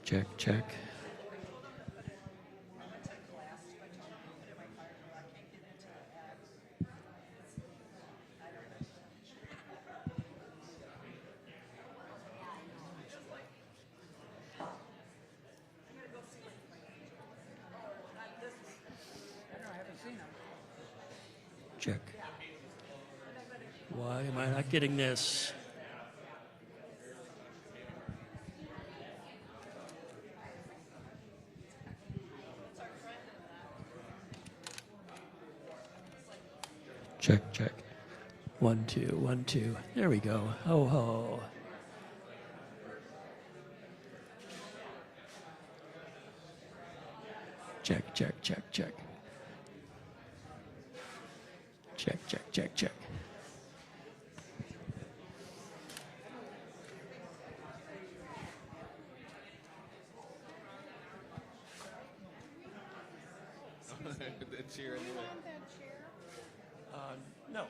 Check, check. Check. Why am I not getting this? Check, check. 1, 2, 1, 2. There we go. Ho, ho. Check, check, check, check. Check, check, check, check. The chair anyway. No.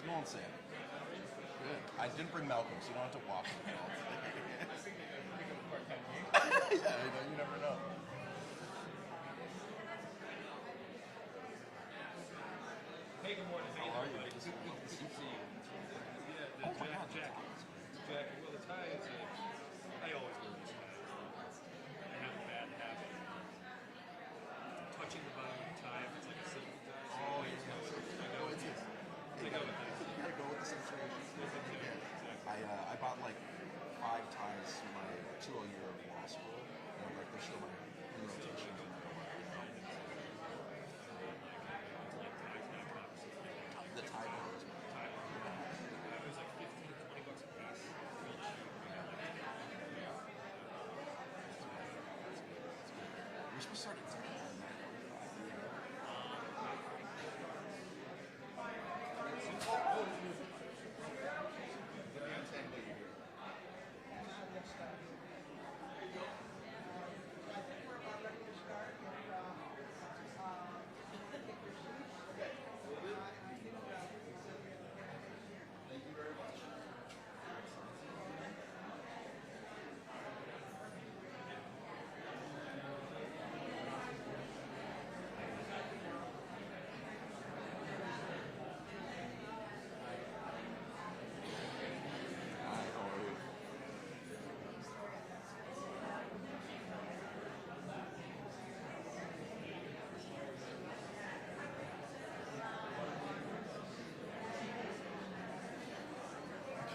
You won't see it. Good. I didn't bring Malcolm, so you don't have to walk him. Yeah, you never know. Hey, good morning. How are you? Good to see you. Yeah, Oh my God. Jacket. Well, the tie is I always wear these ties. I have a bad habit of touching the bottom of the tie if it's like a silky tie. So Oh, I yeah. go with it. I go with this. You gotta go with the situation. I bought like 5 ties for my 2 year of law school. And I'm like, they're still my in rotation. The tie bar is my It was like 15 to 20 bucks a piece. We're supposed to start at 10.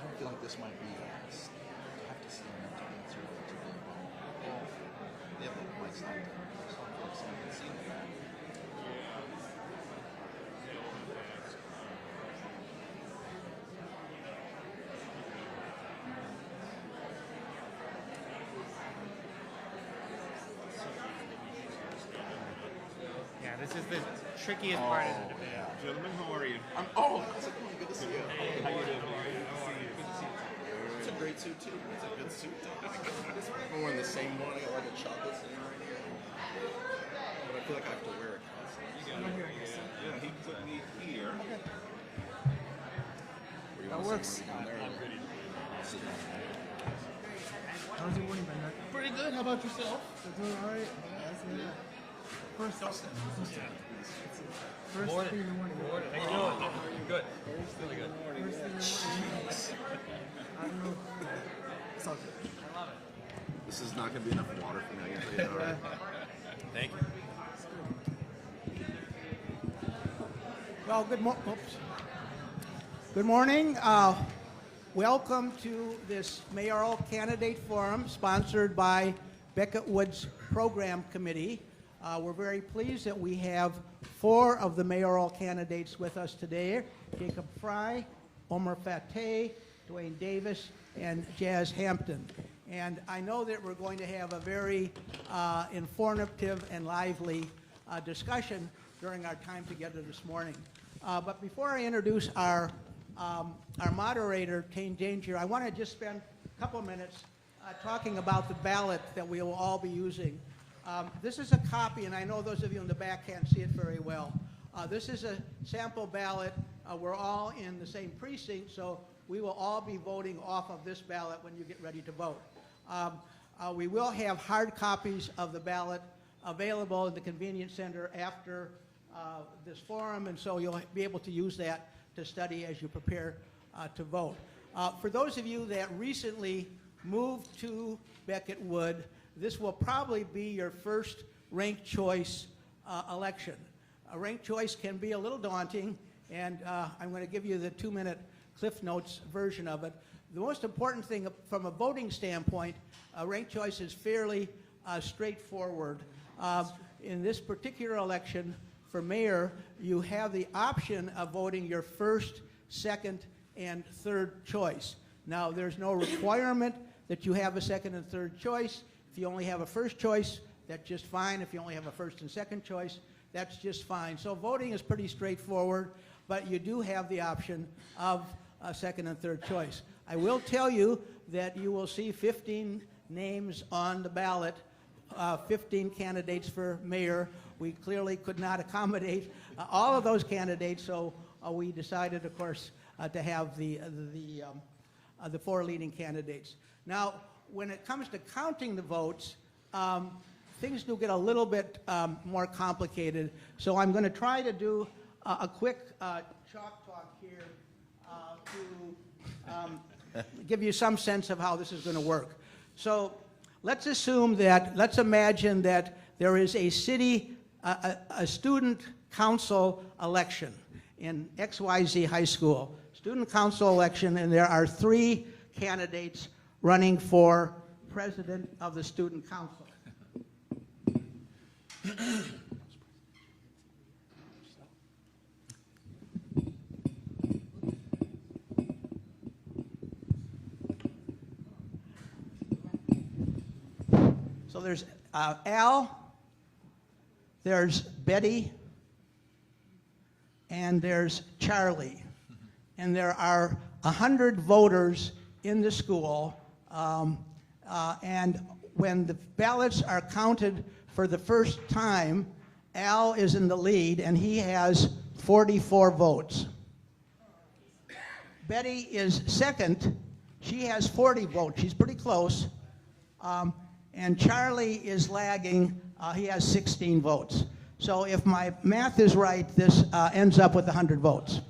I feel like this might be I have to stand up to answer it to the they have the mics on so I feel like someone can see that. Yeah, this is the trickiest part of the debate. Yeah. Gentlemen, how are you? It's like, good to see you. How you doing? Good to see you. It's a great suit too. It's a good suit. I'm wearing the same one. I got like a chocolate stain right here. But I feel like I have to wear it constantly. Yeah, he put me here. That works. I'm ready. How's your morning been, Matt? Pretty good. How about yourself? Doing all right. First thing in the morning. How you doing? Good. Really good. First thing in the morning. I don't know. It's all good. I love it. This is not going to be enough water for me. I can tell you that already. Thank you. Well, good morning. Welcome to this Mayoral Candidate Forum sponsored by Becketwood's Program Committee. We're very pleased that we have 4 of the mayoral candidates with us today: Jacob Fry, Omar Fateh, Dwayne Davis, and Jazz Hampton. And I know that we're going to have a very informative and lively discussion during our time together this morning. But before I introduce our moderator, Tane Danger, I want to just spend a couple of minutes talking about the ballot that we will all be using. This is a copy, and I know those of you in the back can't see it very well. This is a sample ballot. We're all in the same precinct, so we will all be voting off of this ballot when you get ready to vote. We will have hard copies of the ballot available in the convenience center after this forum, and so you'll be able to use that to study as you prepare to vote. For those of you that recently moved to Becketwood, this will probably be your first ranked choice election. A ranked choice can be a little daunting, and I'm going to give you the 2-minute Cliff Notes version of it. The most important thing from a voting standpoint, ranked choice is fairly straightforward. In this particular election for mayor, you have the option of voting your first, second, and third choice. Now, there's no requirement that you have a second and third choice. If you only have a first choice, that's just fine. If you only have a first and second choice, that's just fine. So voting is pretty straightforward, but you do have the option of a second and third choice. I will tell you that you will see 15 names on the ballot, 15 candidates for mayor. We clearly could not accommodate all of those candidates, so we decided, of course, to have the 4 leading candidates. Now, when it comes to counting the votes, things do get a little bit more complicated. So I'm going to try to do a quick chalk talk here to give you some sense of how this is going to work. So let's imagine that there is a student council election in XYZ High School. Student council election, and there are 3 candidates running for president of the student council. So there's Al, there's Betty, and there's Charlie. And there are 100 voters in the school. And when the ballots are counted for the first time, Al is in the lead, and he has 44 votes. Betty is second. She has 40 votes. She's pretty close. And Charlie is lagging. He has 16 votes. So if my math is right, this ends up with 100 votes.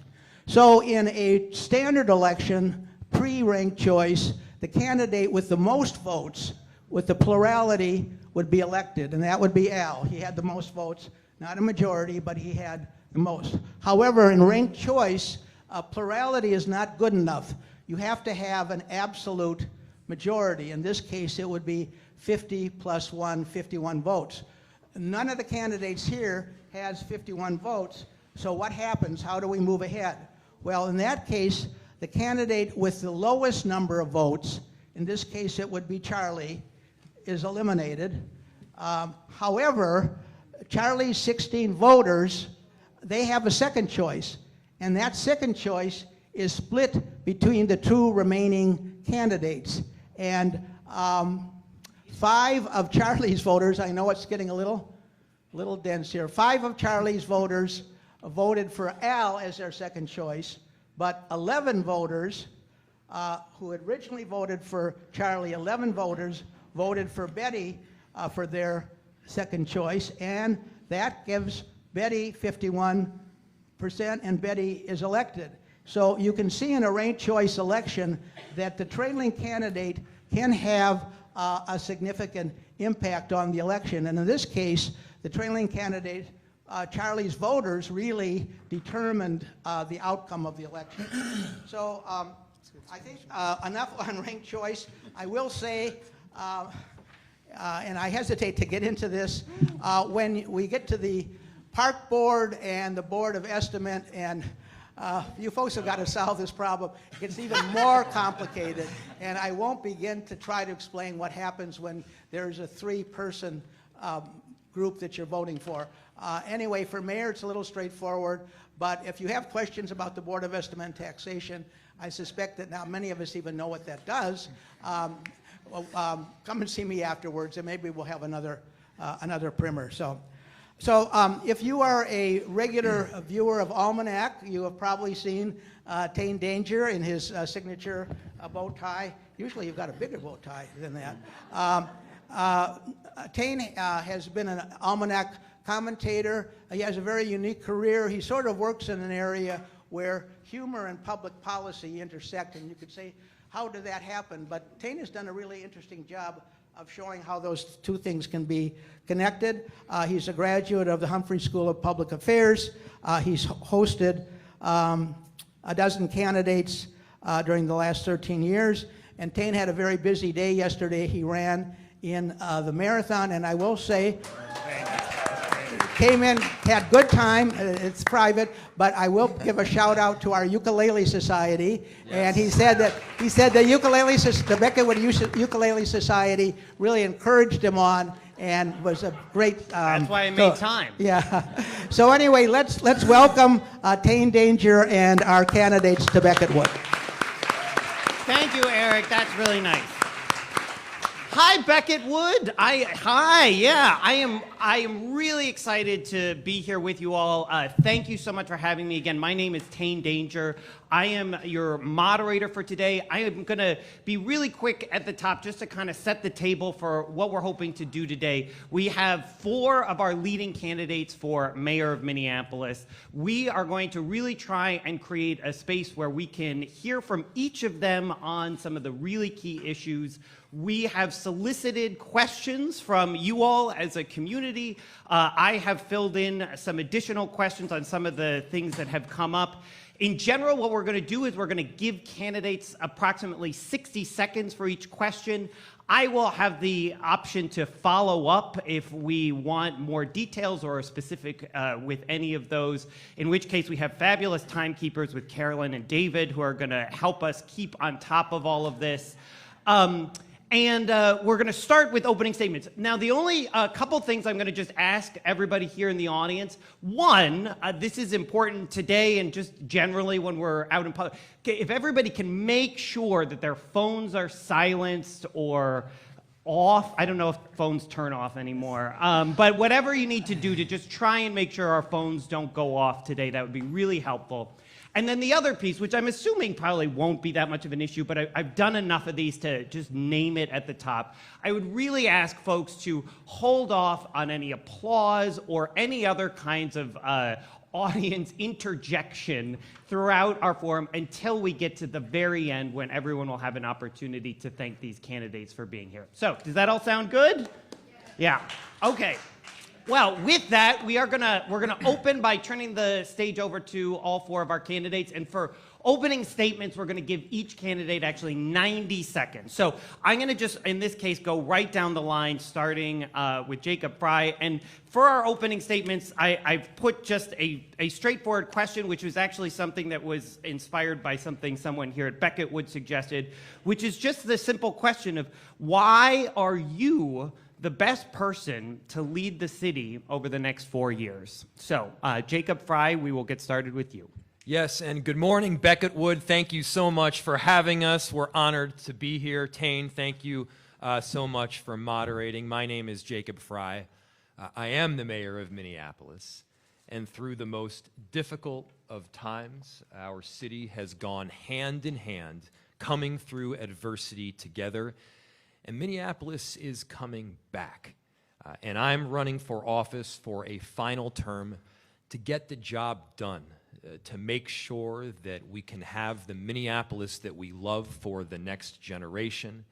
So in a standard election, pre-ranked choice, the candidate with the most votes, with the plurality, would be elected, and that would be Al. He had the most votes, not a majority, but he had the most. However, in ranked choice, plurality is not good enough. You have to have an absolute majority. In this case, it would be 50 plus 1, 51 votes. None of the candidates here has 51 votes, so what happens? How do we move ahead? Well, in that case, the candidate with the lowest number of votes, in this case it would be Charlie, is eliminated. However, Charlie's 16 voters, they have a second choice, and that second choice is split between the 2 remaining candidates. And 5 of Charlie's voters, I know it's getting a little dense here, 5 of Charlie's voters voted for Al as their second choice, but 11 voters who had originally voted for Charlie, 11 voters voted for Betty for their second choice, and that gives Betty 51%, and Betty is elected. So you can see in a ranked choice election that the trailing candidate can have a significant impact on the election. And in this case, the trailing candidate, Charlie's voters, really determined the outcome of the election. So I think enough on ranked choice. I will say, and I hesitate to get into this, when we get to the park board and the board of estimate, and you folks have got to solve this problem. It gets even more complicated, and I won't begin to try to explain what happens when there's a 3-person group that you're voting for. Anyway, for mayor, it's a little straightforward, but if you have questions about the Board of Estimate and Taxation, I suspect that now many of us even know what that does. Come and see me afterwards, and maybe we'll have another primer. So if you are a regular viewer of Almanac, you have probably seen Tane Danger in his signature bow tie. Usually you've got a bigger bow tie than that. Tane has been an Almanac commentator. He has a very unique career. He sort of works in an area where humor and public policy intersect, and you could say, how did that happen? But Tane has done a really interesting job of showing how those 2 things can be connected. He's a graduate of the Humphrey School of Public Affairs. He's hosted a dozen candidates during the last 13 years. And Tane had a very busy day yesterday. He ran in the marathon, and I will say, came in, had good time. It's private, but I will give a shout out to our ukulele society. Yes. And he said the the Becketwood Ukulele Society really encouraged him on, and was a great. That's why I made time. Yeah. So anyway, let's welcome Tane Danger and our candidates to Becketwood. Thank you, Eric. That's really nice. Hi, Becketwood. I am really excited to be here with you all. Thank you so much for having me again. My name is Tane Danger. I am your moderator for today. I am going to be really quick at the top just to kind of set the table for what we're hoping to do today. We have 4 of our leading candidates for mayor of Minneapolis. We are going to really try and create a space where we can hear from each of them on some of the really key issues. We have solicited questions from you all as a community. I have filled in some additional questions on some of the things that have come up. In general, what we're going to do is we're going to give candidates approximately 60 seconds for each question. I will have the option to follow up if we want more details or specific with any of those, in which case we have fabulous timekeepers with Carolyn and David who are going to help us keep on top of all of this. And we're going to start with opening statements. Now, the only couple things I'm going to just ask everybody here in the audience. One, this is important today and just generally when we're out in public. Okay, if everybody can make sure that their phones are silenced or off. I don't know if phones turn off anymore. But whatever you need to do to just try and make sure our phones don't go off today, that would be really helpful. And then the other piece, which I'm assuming probably won't be that much of an issue, but I've done enough of these to just name it at the top. I would really ask folks to hold off on any applause or any other kinds of audience interjection throughout our forum until we get to the very end when everyone will have an opportunity to thank these candidates for being here. So, does that all sound good? Yeah. Okay. Well, with that, we're gonna open by turning the stage over to all 4 of our candidates, and for opening statements, we're gonna give each candidate actually 90 seconds. So I'm gonna just, in this case, go right down the line, starting with Jacob Fry. And for our opening statements, I've put just a straightforward question, which was actually something that was inspired by something someone here at Becketwood suggested, which is just the simple question of why are you the best person to lead the city over the next 4 years? So, Jacob Fry, we will get started with you. Yes, and good morning, Becketwood. Thank you so much for having us. We're honored to be here. Tane, thank you so much for moderating. My name is Jacob Fry. I am the mayor of Minneapolis, and through the most difficult of times, our city has gone hand in hand, coming through adversity together. And Minneapolis is coming back. And I'm running for office for a final term to get the job done, to make sure that we can have the Minneapolis that we love for the next generation,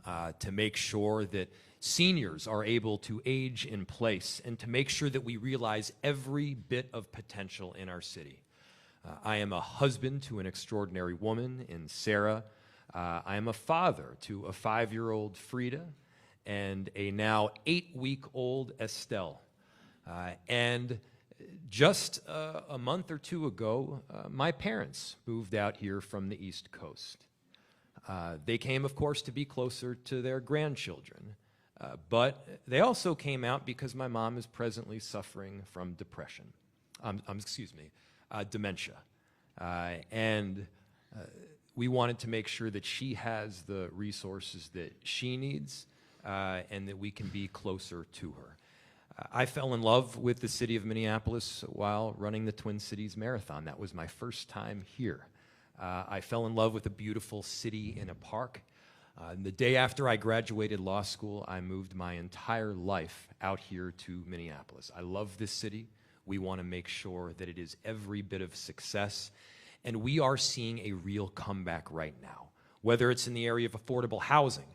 to make sure that seniors are able to age in place, and to make sure that we realize every bit of potential in our city. I am a husband to an extraordinary woman in Sarah. I am a father to a 5-year-old Frida and a now 8-week-old Estelle. And just a month or 2 ago, my parents moved out here from the East Coast. They came, of course, to be closer to their grandchildren. But they also came out because my mom is presently suffering from depression. Dementia. We wanted to make sure that she has the resources that she needs and that we can be closer to her. I fell in love with the city of Minneapolis while running the Twin Cities Marathon. That was my first time here. I fell in love with a beautiful city in a park. The day after I graduated law school, I moved my entire life out here to Minneapolis. I love this city. We want to make sure that it is every bit of success. And we are seeing a real comeback right now, whether it's in the area of affordable housing.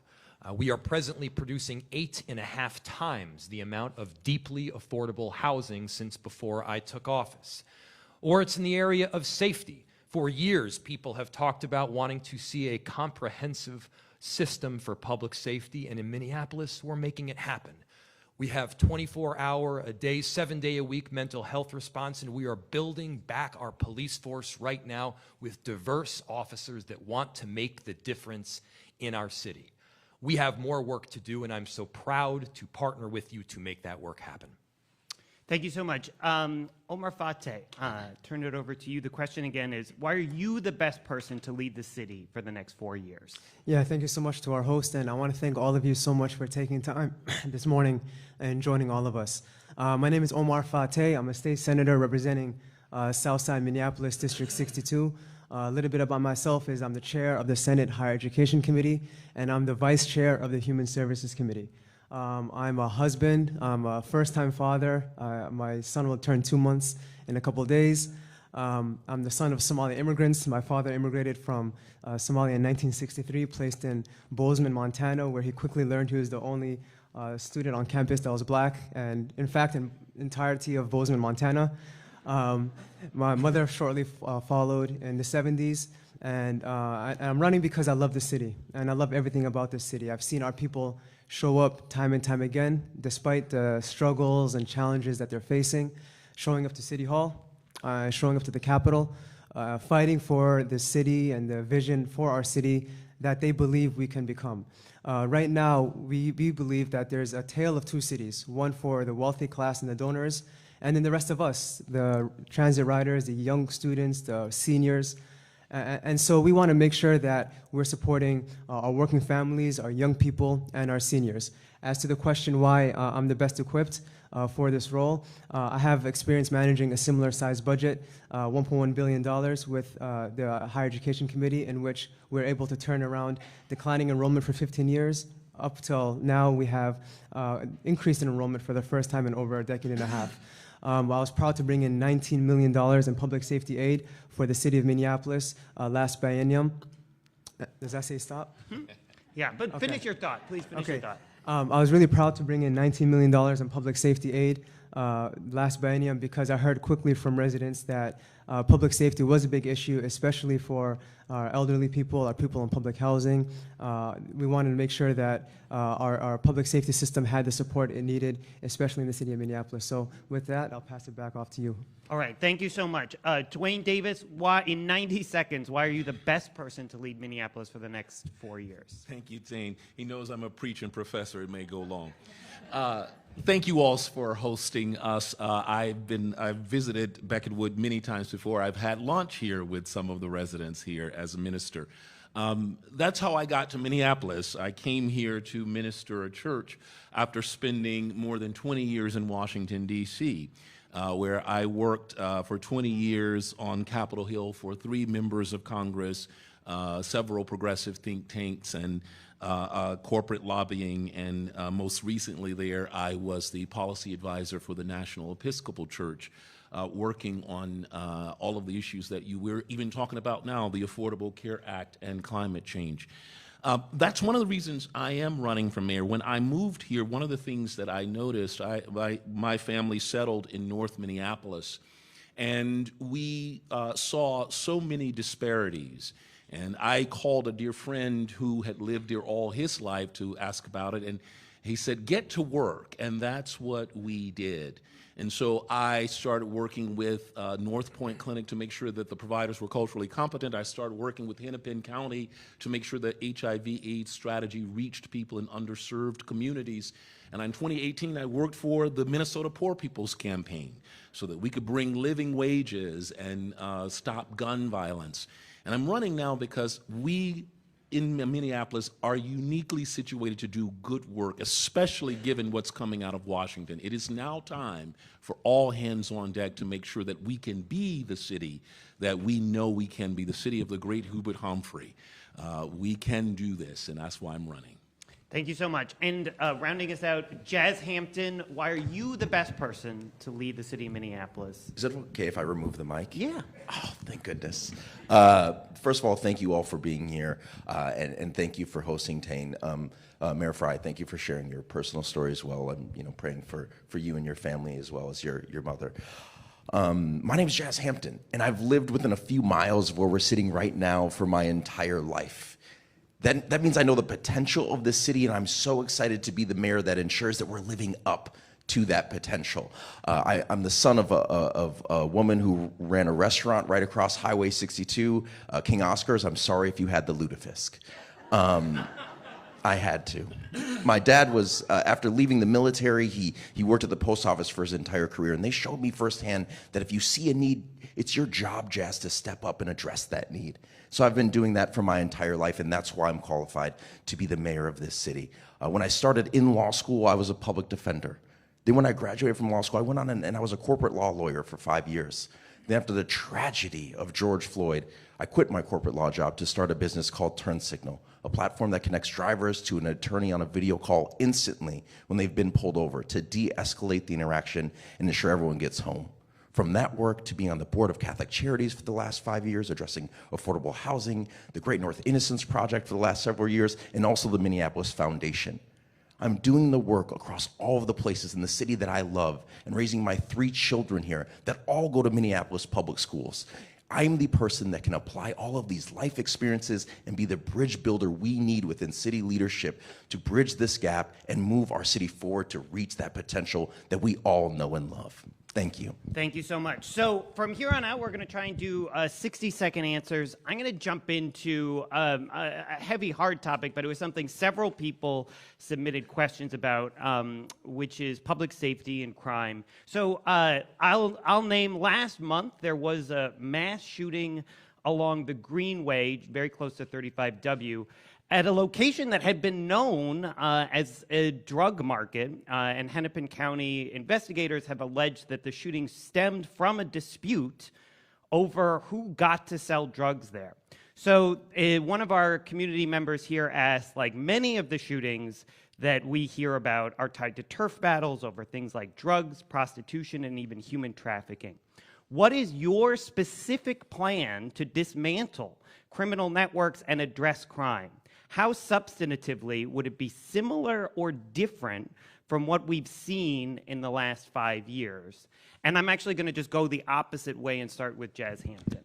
We are presently producing 8.5 times the amount of deeply affordable housing since before I took office. Or it's in the area of safety. For years, people have talked about wanting to see a comprehensive system for public safety, and in Minneapolis, we're making it happen. We have 24-hour-a-day, 7-day-a-week mental health response, and we are building back our police force right now with diverse officers that want to make the difference in our city. We have more work to do, and I'm so proud to partner with you to make that work happen. Thank you so much. Omar Fateh, turn it over to you. The question again is, why are you the best person to lead the city for the next 4 years? Yeah, thank you so much to our host, and I want to thank all of you so much for taking time this morning and joining all of us. My name is Omar Fateh. I'm a state senator representing Southside Minneapolis, District 62. A little bit about myself is I'm the chair of the Senate Higher Education Committee, and I'm the vice chair of the Human Services Committee. I'm a husband, I'm a first-time father. My son will turn 2 months in a couple days. I'm the son of Somali immigrants. My father immigrated from Somalia in 1963, placed in Bozeman, Montana, where he quickly learned he was the only student on campus that was black, and in fact, in entirety of Bozeman, Montana. My mother shortly followed in the 70s, and I'm running because I love the city, and I love everything about this city. I've seen our people show up time and time again, despite the struggles and challenges that they're facing, showing up to City Hall, showing up to the Capitol, fighting for the city and the vision for our city that they believe we can become. Right now, we believe that there's a tale of two cities, one for the wealthy class and the donors, and then the rest of us, the transit riders, the young students, the seniors. And so we want to make sure that we're supporting our working families, our young people, and our seniors. As to the question why I'm the best equipped for this role, I have experience managing a similar size budget, $1.1 billion with the Higher Education Committee, in which we're able to turn around declining enrollment for 15 years. Up till now, we have increased in enrollment for the first time in over a decade and a half. I was proud to bring in $19 million in public safety aid for the city of Minneapolis last biennium. Does that say stop? Yeah, but Okay. finish your thought. Please finish your thought. I was really proud to bring in $19 million in public safety aid last biennium because I heard quickly from residents that public safety was a big issue, especially for our elderly people, our people in public housing. We wanted to make sure that our public safety system had the support it needed, especially in the city of Minneapolis. So with that, I'll pass it back off to you. All right, thank you so much. Dwayne Davis, why, in 90 seconds, why are you the best person to lead Minneapolis for the next 4 years? Thank you, Tane. He knows I'm a preaching professor. It may go long. Thank you all for hosting us. I've visited Becketwood many times before. I've had lunch here with some of the residents here as a minister. That's how I got to Minneapolis. I came here to minister a church after spending more than 20 years in Washington, D.C., where I worked for 20 years on Capitol Hill for 3 members of Congress, several progressive think tanks, and corporate lobbying, and most recently there I was the policy advisor for the National Episcopal Church, working on all of the issues that you were even talking about now, the Affordable Care Act and climate change. That's one of the reasons I am running for mayor. When I moved here, one of the things that I noticed, my family settled in North Minneapolis, and we saw so many disparities. And I called a dear friend who had lived here all his life to ask about it, and he said, get to work, and that's what we did. And so I started working with North Point Clinic to make sure that the providers were culturally competent. I started working with Hennepin County to make sure that HIV/AIDS strategy reached people in underserved communities. And in 2018, I worked for the Minnesota Poor People's Campaign so that we could bring living wages and stop gun violence. And I'm running now because we in Minneapolis are uniquely situated to do good work, especially given what's coming out of Washington. It is now time for all hands on deck to make sure that we can be the city that we know we can be, the city of the great Hubert Humphrey. We can do this, and that's why I'm running. Thank you so much. And rounding us out, Jazz Hampton, why are you the best person to lead the city of Minneapolis? Is it okay if I remove the mic? Yeah. Oh, thank goodness. First of all, thank you all for being here, and thank you for hosting Tane. Mayor Fry, thank you for sharing your personal story as well. I'm praying for you and your family as well as your mother. My name is Jazz Hampton, and I've lived within a few miles of where we're sitting right now for my entire life. That means I know the potential of this city, and I'm so excited to be the mayor that ensures that we're living up to that potential. I'm the son of a woman who ran a restaurant right across Highway 62, King Oscar's. I'm sorry if you had the lutefisk. I had to. My dad was, after leaving the military, he worked at the post office for his entire career, and they showed me firsthand that if you see a need, it's your job, Jazz, to step up and address that need. So I've been doing that for my entire life, and that's why I'm qualified to be the mayor of this city. When I started in law school, I was a public defender. Then when I graduated from law school, I went on and I was a corporate law lawyer for 5 years. Then after the tragedy of George Floyd, I quit my corporate law job to start a business called Turn Signal, a platform that connects drivers to an attorney on a video call instantly when they've been pulled over to de-escalate the interaction and ensure everyone gets home. From that work to being on the board of Catholic Charities for the last 5 years, addressing affordable housing, the Great North Innocence Project for the last several years, and also the Minneapolis Foundation. I'm doing the work across all of the places in the city that I love and raising my 3 children here that all go to Minneapolis public schools. I'm the person that can apply all of these life experiences and be the bridge builder we need within city leadership to bridge this gap and move our city forward to reach that potential that we all know and love. Thank you. Thank you so much. So from here on out, we're going to try and do 60-second answers. I'm going to jump into a heavy, hard topic, but it was something several people submitted questions about, which is public safety and crime. So I'll name last month there was a mass shooting along the Greenway, very close to 35W. At a location that had been known as a drug market, and Hennepin County investigators have alleged that the shooting stemmed from a dispute over who got to sell drugs there. So one of our community members here asked, like many of the shootings that we hear about are tied to turf battles over things like drugs, prostitution, and even human trafficking. What is your specific plan to dismantle criminal networks and address crime? How substantively would it be similar or different from what we've seen in the last 5 years? And I'm actually going to just go the opposite way and start with Jazz Hampton.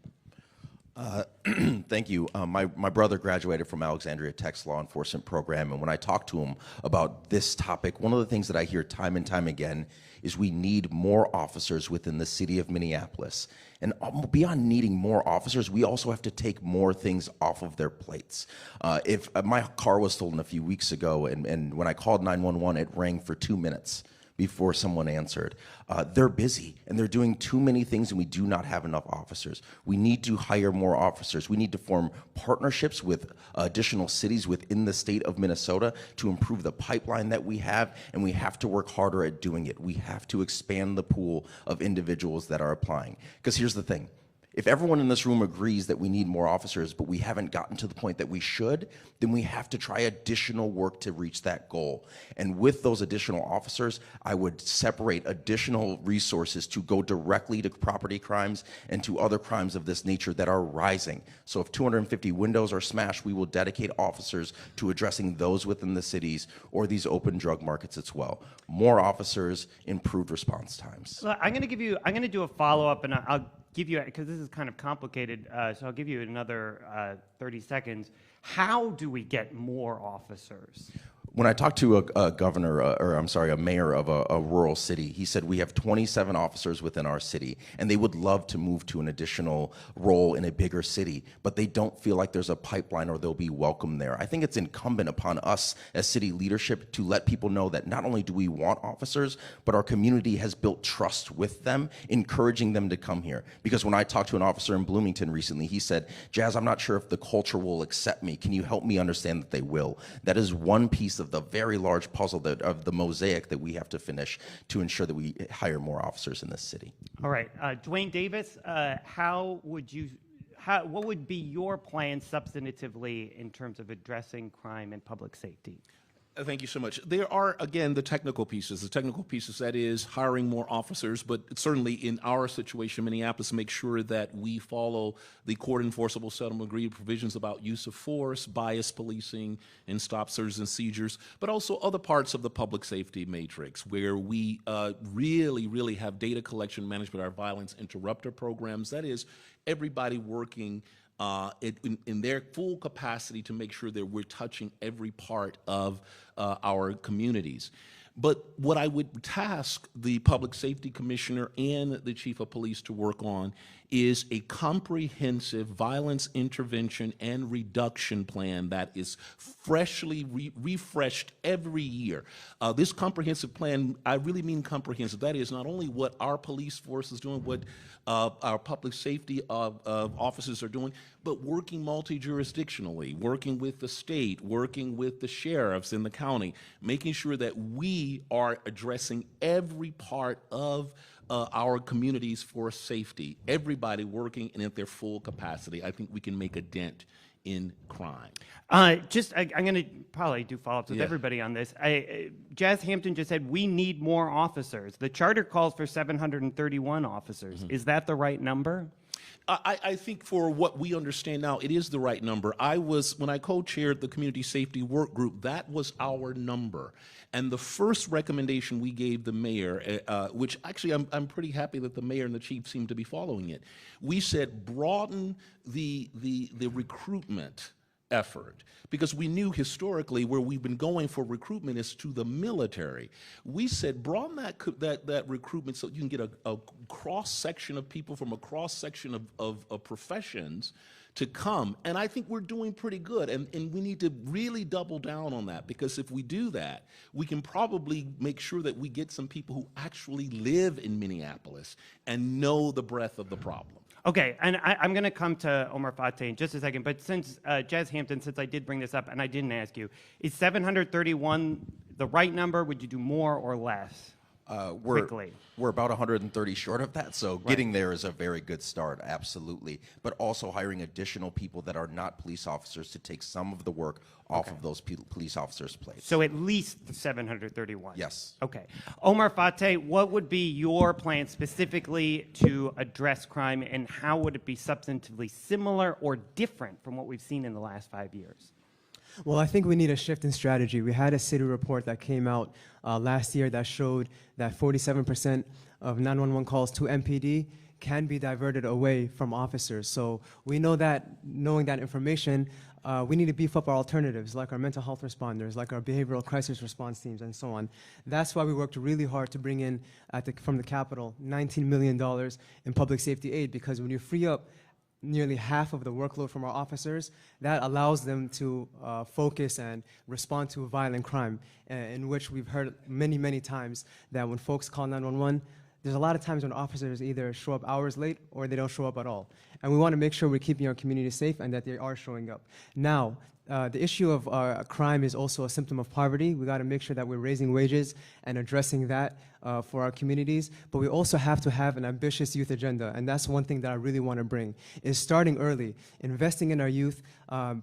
Thank you. My brother graduated from Alexandria Tech's law enforcement program, and when I talked to him about this topic, one of the things that I hear time and time again is we need more officers within the city of Minneapolis. And beyond needing more officers, we also have to take more things off of their plates. If my car was stolen a few weeks ago, and when I called 911, it rang for 2 minutes before someone answered. They're busy and they're doing too many things, and we do not have enough officers. We need to hire more officers. We need to form partnerships with additional cities within the state of Minnesota to improve the pipeline that we have, and we have to work harder at doing it. We have to expand the pool of individuals that are applying. Because here's the thing. If everyone in this room agrees that we need more officers, but we haven't gotten to the point that we should, then we have to try additional work to reach that goal. And with those additional officers, I would separate additional resources to go directly to property crimes and to other crimes of this nature that are rising. So if 250 windows are smashed, we will dedicate officers to addressing those within the cities or these open drug markets as well. More officers, improved response times. So I'm going to do a follow-up, and I'll give you, because this is kind of complicated, so I'll give you another 30 seconds. How do we get more officers? When I talked to a mayor of a rural city, he said we have 27 officers within our city, and they would love to move to an additional role in a bigger city, but they don't feel like there's a pipeline or they'll be welcome there. I think it's incumbent upon us as city leadership to let people know that not only do we want officers, but our community has built trust with them, encouraging them to come here. Because when I talked to an officer in Bloomington recently, he said, Jazz, I'm not sure if the culture will accept me. Can you help me understand that they will? That is one piece of the very large puzzle of the mosaic that we have to finish to ensure that we hire more officers in this city. All right, Dwayne Davis, what would be your plan substantively in terms of addressing crime and public safety? Thank you so much. There are, again, the technical pieces. The technical pieces, that is hiring more officers, but certainly in our situation, Minneapolis, make sure that we follow the court enforceable settlement agreement provisions about use of force, bias policing, and stop, searches, and seizures, but also other parts of the public safety matrix where we really have data collection management, our violence interrupter programs. That is everybody working in their full capacity to make sure that we're touching every part of our communities. But what I would task the Public Safety Commissioner and the Chief of Police to work on is a comprehensive violence intervention and reduction plan that is freshly refreshed every year. This comprehensive plan, I really mean comprehensive. That is not only what our police force is doing, what our public safety officers are doing, but working multi-jurisdictionally, working with the state, working with the sheriffs in the county, making sure that we are addressing every part of our communities for safety, everybody working and at their full capacity. I think we can make a dent in crime. I'm going to probably do follow-ups with Yeah. everybody on this. Jazz Hampton just said we need more officers. The charter calls for 731 officers. Is that the right number? I think for what we understand now, it is the right number. When I co-chaired the Community Safety Work Group, that was our number. And the first recommendation we gave the mayor, which actually I'm pretty happy that the mayor and the chief seem to be following it, we said broaden the recruitment effort, because we knew historically where we've been going for recruitment is to the military. We said broaden that recruitment so you can get a cross-section of people from a cross-section of professions to come, and I think we're doing pretty good, and we need to really double down on that, because if we do that, we can probably make sure that we get some people who actually live in Minneapolis and know the breadth of the problem. Okay, and I'm going to come to Omar Fateh in just a second, but since Jazz Hampton, since I did bring this up and I didn't ask you, is 731 the right number? Would you do more or less? Quickly. We're about 130 short of that, so getting there is a very good start, absolutely. But also hiring additional people that are not police officers to take some of the work off of those police officers' plates. So at least 731? Yes. Okay. Omar Fateh, what would be your plan specifically to address crime, and how would it be substantively similar or different from what we've seen in the last 5 years? Well, I think we need a shift in strategy. We had a city report that came out last year that showed that 47% of 911 calls to MPD can be diverted away from officers. So we know that, knowing that information, we need to beef up our alternatives, like our mental health responders, like our behavioral crisis response teams, and so on. That's why we worked really hard to bring in, from the Capitol, $19 million in public safety aid, because when you free up nearly half of the workload from our officers, that allows them to focus and respond to violent crime, in which we've heard many, many times that when folks call 911, there's a lot of times when officers either show up hours late or they don't show up at all. And we want to make sure we're keeping our community safe and that they are showing up. Now, the issue of crime is also a symptom of poverty. We got to make sure that we're raising wages and addressing that for our communities. But we also have to have an ambitious youth agenda, and that's one thing that I really want to bring, is starting early, investing in our youth,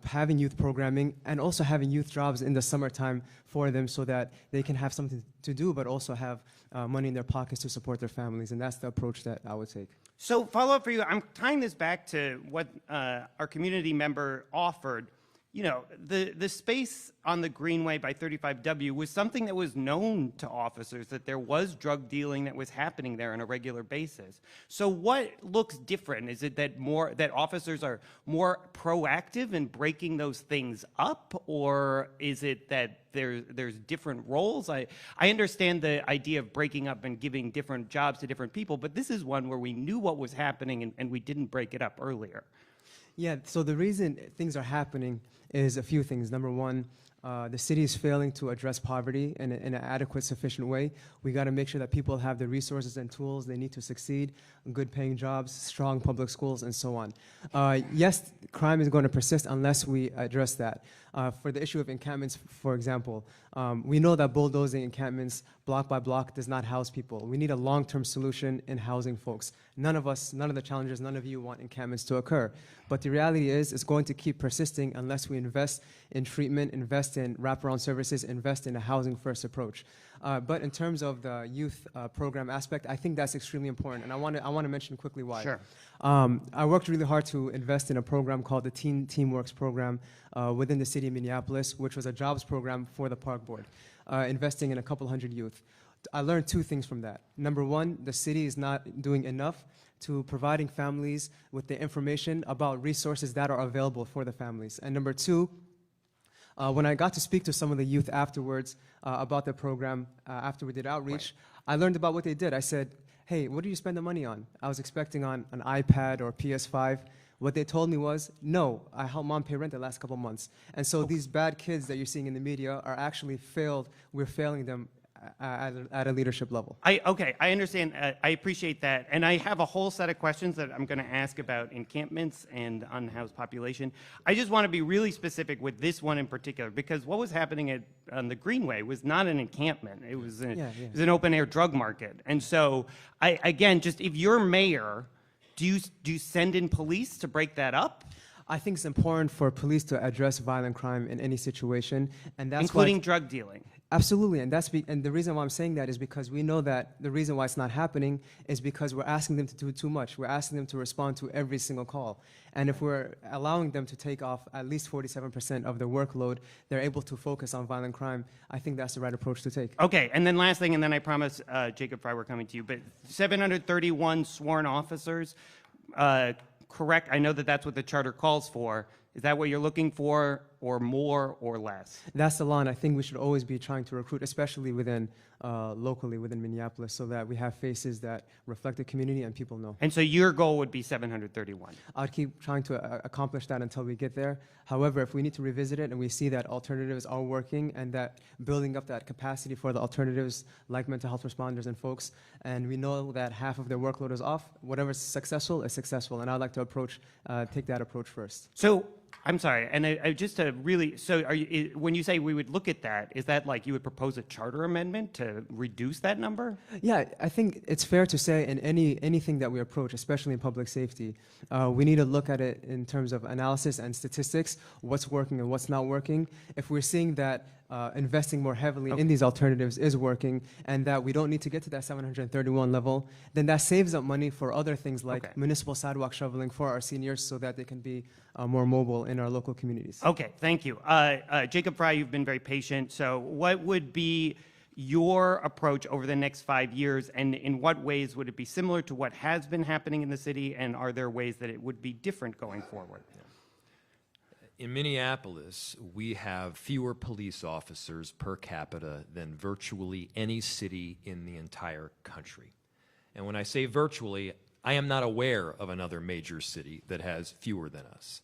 having youth programming, and also having youth jobs in the summertime for them so that they can have something to do, but also have money in their pockets to support their families. And that's the approach that I would take. So follow up for you, I'm tying this back to what our community member offered. You know, the space on the Greenway by 35W was something that was known to officers, that there was drug dealing that was happening there on a regular basis. So what looks different? Is it that officers are more proactive in breaking those things up, or is it that there's different roles? I understand the idea of breaking up and giving different jobs to different people, but this is one where we knew what was happening and we didn't break it up earlier. Yeah, so the reason things are happening is a few things. Number one, the city is failing to address poverty in an adequate, sufficient way. We got to make sure that people have the resources and tools they need to succeed, good paying jobs, strong public schools, and so on. Yes, crime is going to persist unless we address that. For the issue of encampments, for example, we know that bulldozing encampments block by block does not house people. We need a long-term solution in housing folks. None of us, none of the challengers, none of you want encampments to occur. But the reality is it's going to keep persisting unless we invest in treatment, invest in wraparound services, invest in a housing-first approach. But in terms of the youth program aspect, I think that's extremely important, and I want to mention quickly why. Sure. I worked really hard to invest in a program called the Teamworks program within the city of Minneapolis, which was a jobs program for the park board, investing in a couple hundred youth. I learned two things from that. Number one, the city is not doing enough to providing families with the information about resources that are available for the families. And number two, When I got to speak to some of the youth afterwards about the program, after we did outreach, I learned about what they did. I said, hey, what do you spend the money on? I was expecting on an iPad or PS5. What they told me was, no, I helped mom pay rent the last couple months. And so these bad kids that you're seeing in the media are actually failed. We're failing them at a leadership level. Okay, I understand. I appreciate that. And I have a whole set of questions that I'm going to ask about encampments and unhoused population. I just want to be really specific with this one in particular, because what was happening on the Greenway was not an encampment. It was, it was an open-air drug market. And so, again, just if you're mayor, do you send in police to break that up? I think it's important for police to address violent crime in any situation, and that's including why drug dealing. Absolutely, and and the reason why I'm saying that is because we know that the reason why it's not happening is because we're asking them to do too much. We're asking them to respond to every single call, and if we're allowing them to take off at least 47% of their workload, they're able to focus on violent crime. I think that's the right approach to take. Okay, and then last thing, and then I promise, Jacob Fry, we're coming to you, but 731 sworn officers. Correct? I know that that's what the charter calls for. Is that what you're looking for, or more or less? That's the line I think we should always be trying to recruit, especially within locally within Minneapolis, so that we have faces that reflect the community and people know. And so your goal would be 731? I'd keep trying to accomplish that until we get there. However, if we need to revisit it and we see that alternatives are working and that building up that capacity for the alternatives like mental health responders and folks, and we know that half of their workload is off, whatever's successful is successful, and I'd like to take that approach first. So, I'm sorry, and I just to really, so are you, when you say we would look at that, is that like you would propose a charter amendment to reduce that number? Yeah, I think it's fair to say in anything that we approach, especially in public safety, we need to look at it in terms of analysis and statistics, what's working and what's not working. If we're seeing that investing more heavily in these alternatives is working and that we don't need to get to that 731 level, then that saves up money for other things like municipal sidewalk shoveling for our seniors so that they can be more mobile in our local communities. Okay, thank you. Jacob Fry, you've been very patient. So what would be your approach over the next 5 years, and in what ways would it be similar to what has been happening in the city, and are there ways that it would be different going forward? In Minneapolis, we have fewer police officers per capita than virtually any city in the entire country. And when I say virtually, I am not aware of another major city that has fewer than us.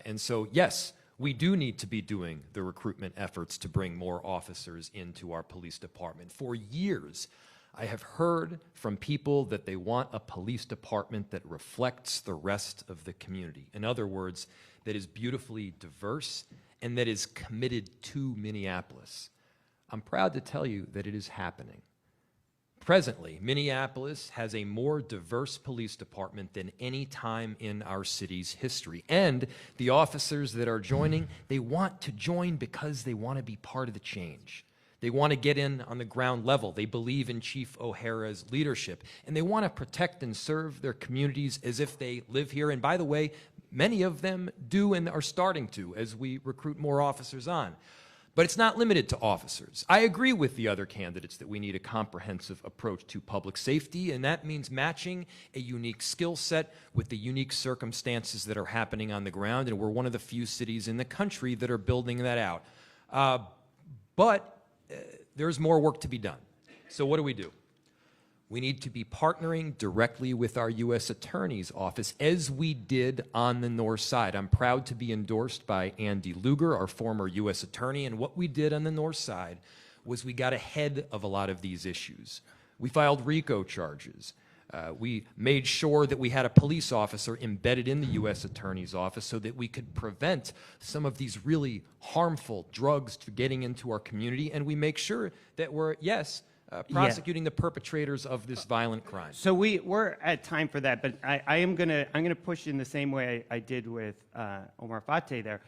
And so, yes, we do need to be doing the recruitment efforts to bring more officers into our police department. For years, I have heard from people that they want a police department that reflects the rest of the community. In other words, that is beautifully diverse and that is committed to Minneapolis. I'm proud to tell you that it is happening. Presently, Minneapolis has a more diverse police department than any time in our city's history. And the officers that are joining, they want to join because they want to be part of the change. They want to get in on the ground level. They believe in Chief O'Hara's leadership. And they want to protect and serve their communities as if they live here. And by the way, many of them do and are starting to as we recruit more officers on. But it's not limited to officers. I agree with the other candidates that we need a comprehensive approach to public safety, and that means matching a unique skill set with the unique circumstances that are happening on the ground, and we're one of the few cities in the country that are building that out. But there's more work to be done. So what do? We need to be partnering directly with our U.S. Attorney's Office, as we did on the North Side. I'm proud to be endorsed by Andy Lugar, our former U.S. Attorney, and what we did on the North Side was we got ahead of a lot of these issues. We filed RICO charges. We made sure that we had a police officer embedded in the U.S. Attorney's Office so that we could prevent some of these really harmful drugs to getting into our community, and we make sure that we're, prosecuting the perpetrators of this violent crime. So we're at time for that, but I'm gonna push in the same way I did with Omar Fateh there.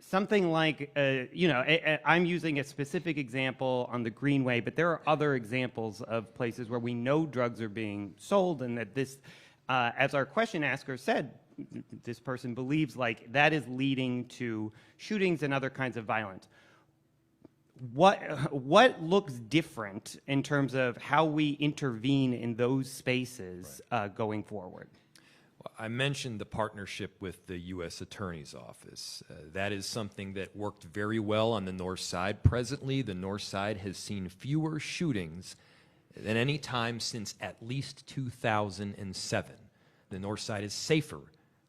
Something like, I'm using a specific example on the Greenway, but there are other examples of places where we know drugs are being sold, and that this, as our question asker said, this person believes like that is leading to shootings and other kinds of violence. What looks different in terms of how we intervene in those spaces going forward? I mentioned the partnership with the U.S. Attorney's Office. That is something that worked very well on the North Side. Presently, the North Side has seen fewer shootings than any time since at least 2007. The North Side is safer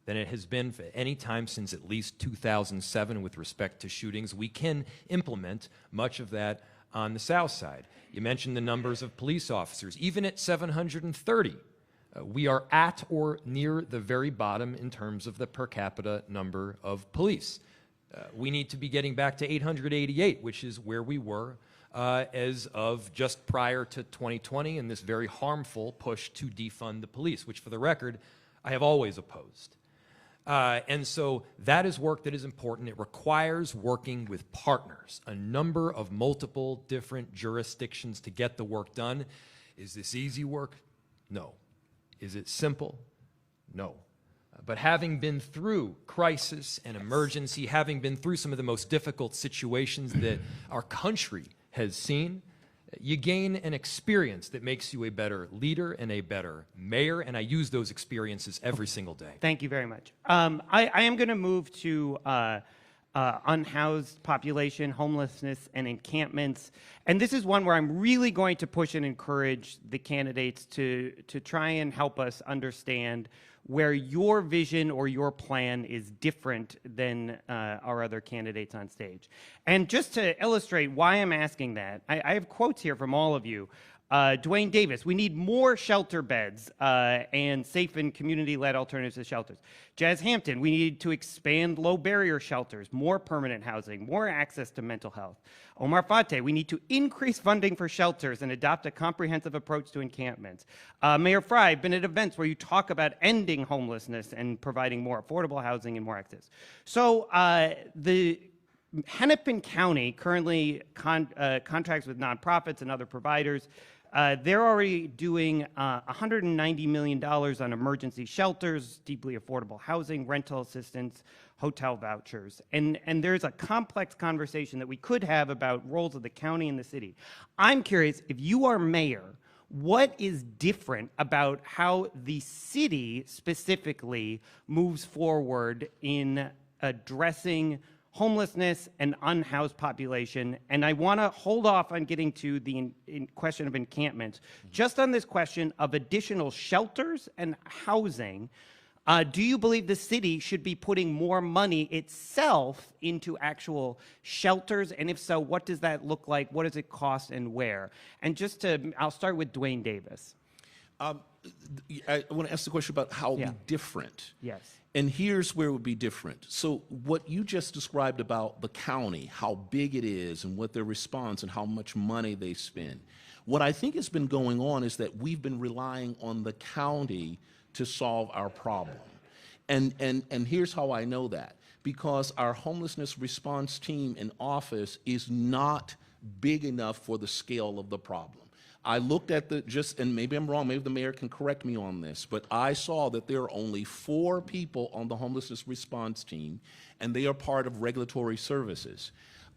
than it has been for any time since at least 2007 with respect to shootings. We can implement much of that on the South Side. You mentioned the numbers of police officers. Even at 730, we are at or near the very bottom in terms of the per capita number of police. We need to be getting back to 888, which is where we were as of just prior to 2020 and this very harmful push to defund the police, which, for the record, I have always opposed. And so that is work that is important. It requires working with partners, a number of multiple different jurisdictions to get the work done. Is this easy work? No. Is it simple? No. But having been through crisis and emergency, having been through some of the most difficult situations that our country has seen, you gain an experience that makes you a better leader and a better mayor, and I use those experiences every single day. Thank you very much. I am going to move to unhoused population, homelessness, and encampments. And this is one where I'm really going to push and encourage the candidates to try and help us understand where your vision or your plan is different than our other candidates on stage. And just to illustrate why I'm asking that, I have quotes here from all of you. Dwayne Davis, we need more shelter beds and safe and community-led alternatives to shelters. Jazz Hampton, we need to expand low-barrier shelters, more permanent housing, more access to mental health. Omar Fateh, we need to increase funding for shelters and adopt a comprehensive approach to encampments. Mayor Fry, I've been at events where you talk about ending homelessness and providing more affordable housing and more access. So the Hennepin County currently contracts with nonprofits and other providers. They're already doing $190 million on emergency shelters, deeply affordable housing, rental assistance, hotel vouchers. And there's a complex conversation that we could have about roles of the county and the city. I'm curious, if you are mayor, what is different about how the city specifically moves forward in addressing homelessness and unhoused population? And I want to hold off on getting to the question of encampments. Just on this question of additional shelters and housing, do you believe the city should be putting more money itself into actual shelters? And if so, what does that look like? What does it cost and where? And just to, I'll start with Dwayne Davis. I want to ask the question about how it'll be different. Yes. And here's where it would be different. So what you just described about the county, how big it is and what their response and how much money they spend. What I think has been going on is that we've been relying on the county to solve our problem. And here's how I know that. Because our homelessness response team in office is not big enough for the scale of the problem. I looked at and maybe I'm wrong, maybe the mayor can correct me on this, but I saw that there are only 4 people on the homelessness response team, and they are part of regulatory services.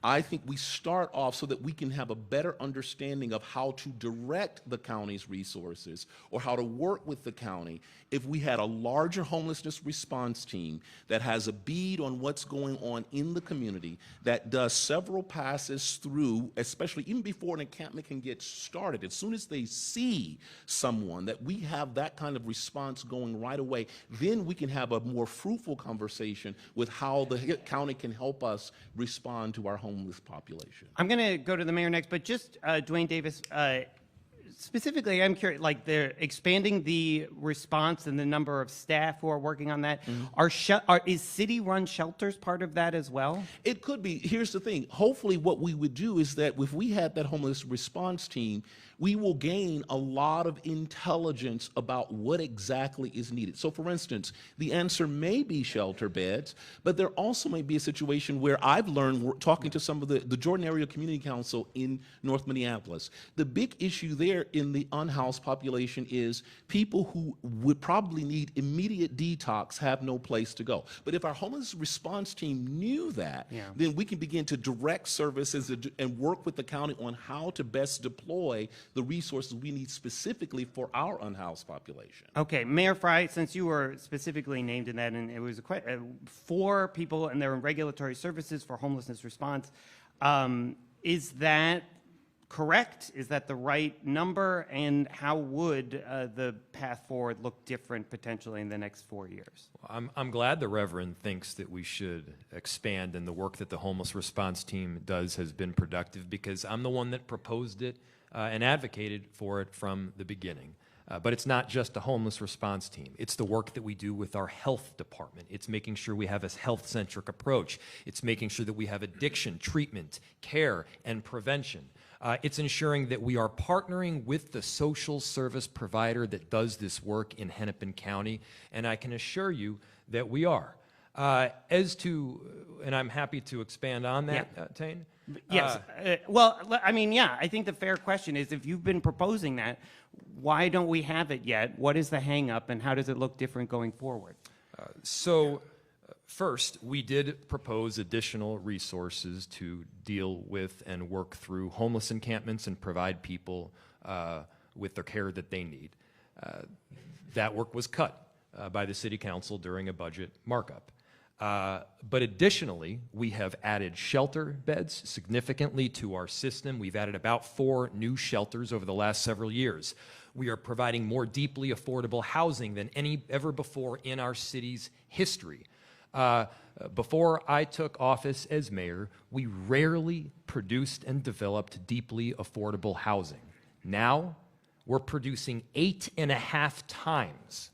I think we start off so that we can have a better understanding of how to direct the county's resources or how to work with the county if we had a larger homelessness response team that has a bead on what's going on in the community, that does several passes through, especially even before an encampment can get started. As soon as they see someone, that we have that kind of response going right away, then we can have a more fruitful conversation with how the county can help us respond to our homeless population. I'm going to go to the mayor next, but just Dwayne Davis, specifically, I'm curious, like they're expanding the response and the number of staff who are working on that. Is city-run shelters part of that as well? It could be. Here's the thing. Hopefully what we would do is that if we had that homeless response team, we will gain a lot of intelligence about what exactly is needed. So for instance, the answer may be shelter beds, but there also may be a situation where I've learned, talking to some of the Jordan Area Community Council in North Minneapolis, the big issue there in the unhoused population is people who would probably need immediate detox have no place to go. But if our homeless response team knew that, then we can begin to direct services and work with the county on how to best deploy the resources we need specifically for our unhoused population. Okay, Mayor Fry, since you were specifically named in that, and it was for people and their regulatory services for homelessness response, is that correct? Is that the right number? And how would the path forward look different potentially in the next 4 years? I'm glad the Reverend thinks that we should expand, and the work that the homeless response team does has been productive, because I'm the one that proposed it and advocated for it from the beginning. But it's not just a homeless response team. It's the work that we do with our health department. It's making sure we have a health-centric approach. It's making sure that we have addiction, treatment, care, and prevention. It's ensuring that we are partnering with the social service provider that does this work in Hennepin County, and I can assure you that we are. As to, and I'm happy to expand on that, Tane. Yes. Well, I mean, yeah, I think the fair question is, if you've been proposing that, why don't we have it yet? What is the hang-up, and how does it look different going forward? First, we did propose additional resources to deal with and work through homeless encampments and provide people with the care that they need. That work was cut by the City Council during a budget markup. But additionally, we have added shelter beds significantly to our system. We've added about 4 new shelters over the last several years. We are providing more deeply affordable housing than ever before in our city's history. Before I took office as mayor, we rarely produced and developed deeply affordable housing. Now, we're producing 8.5 times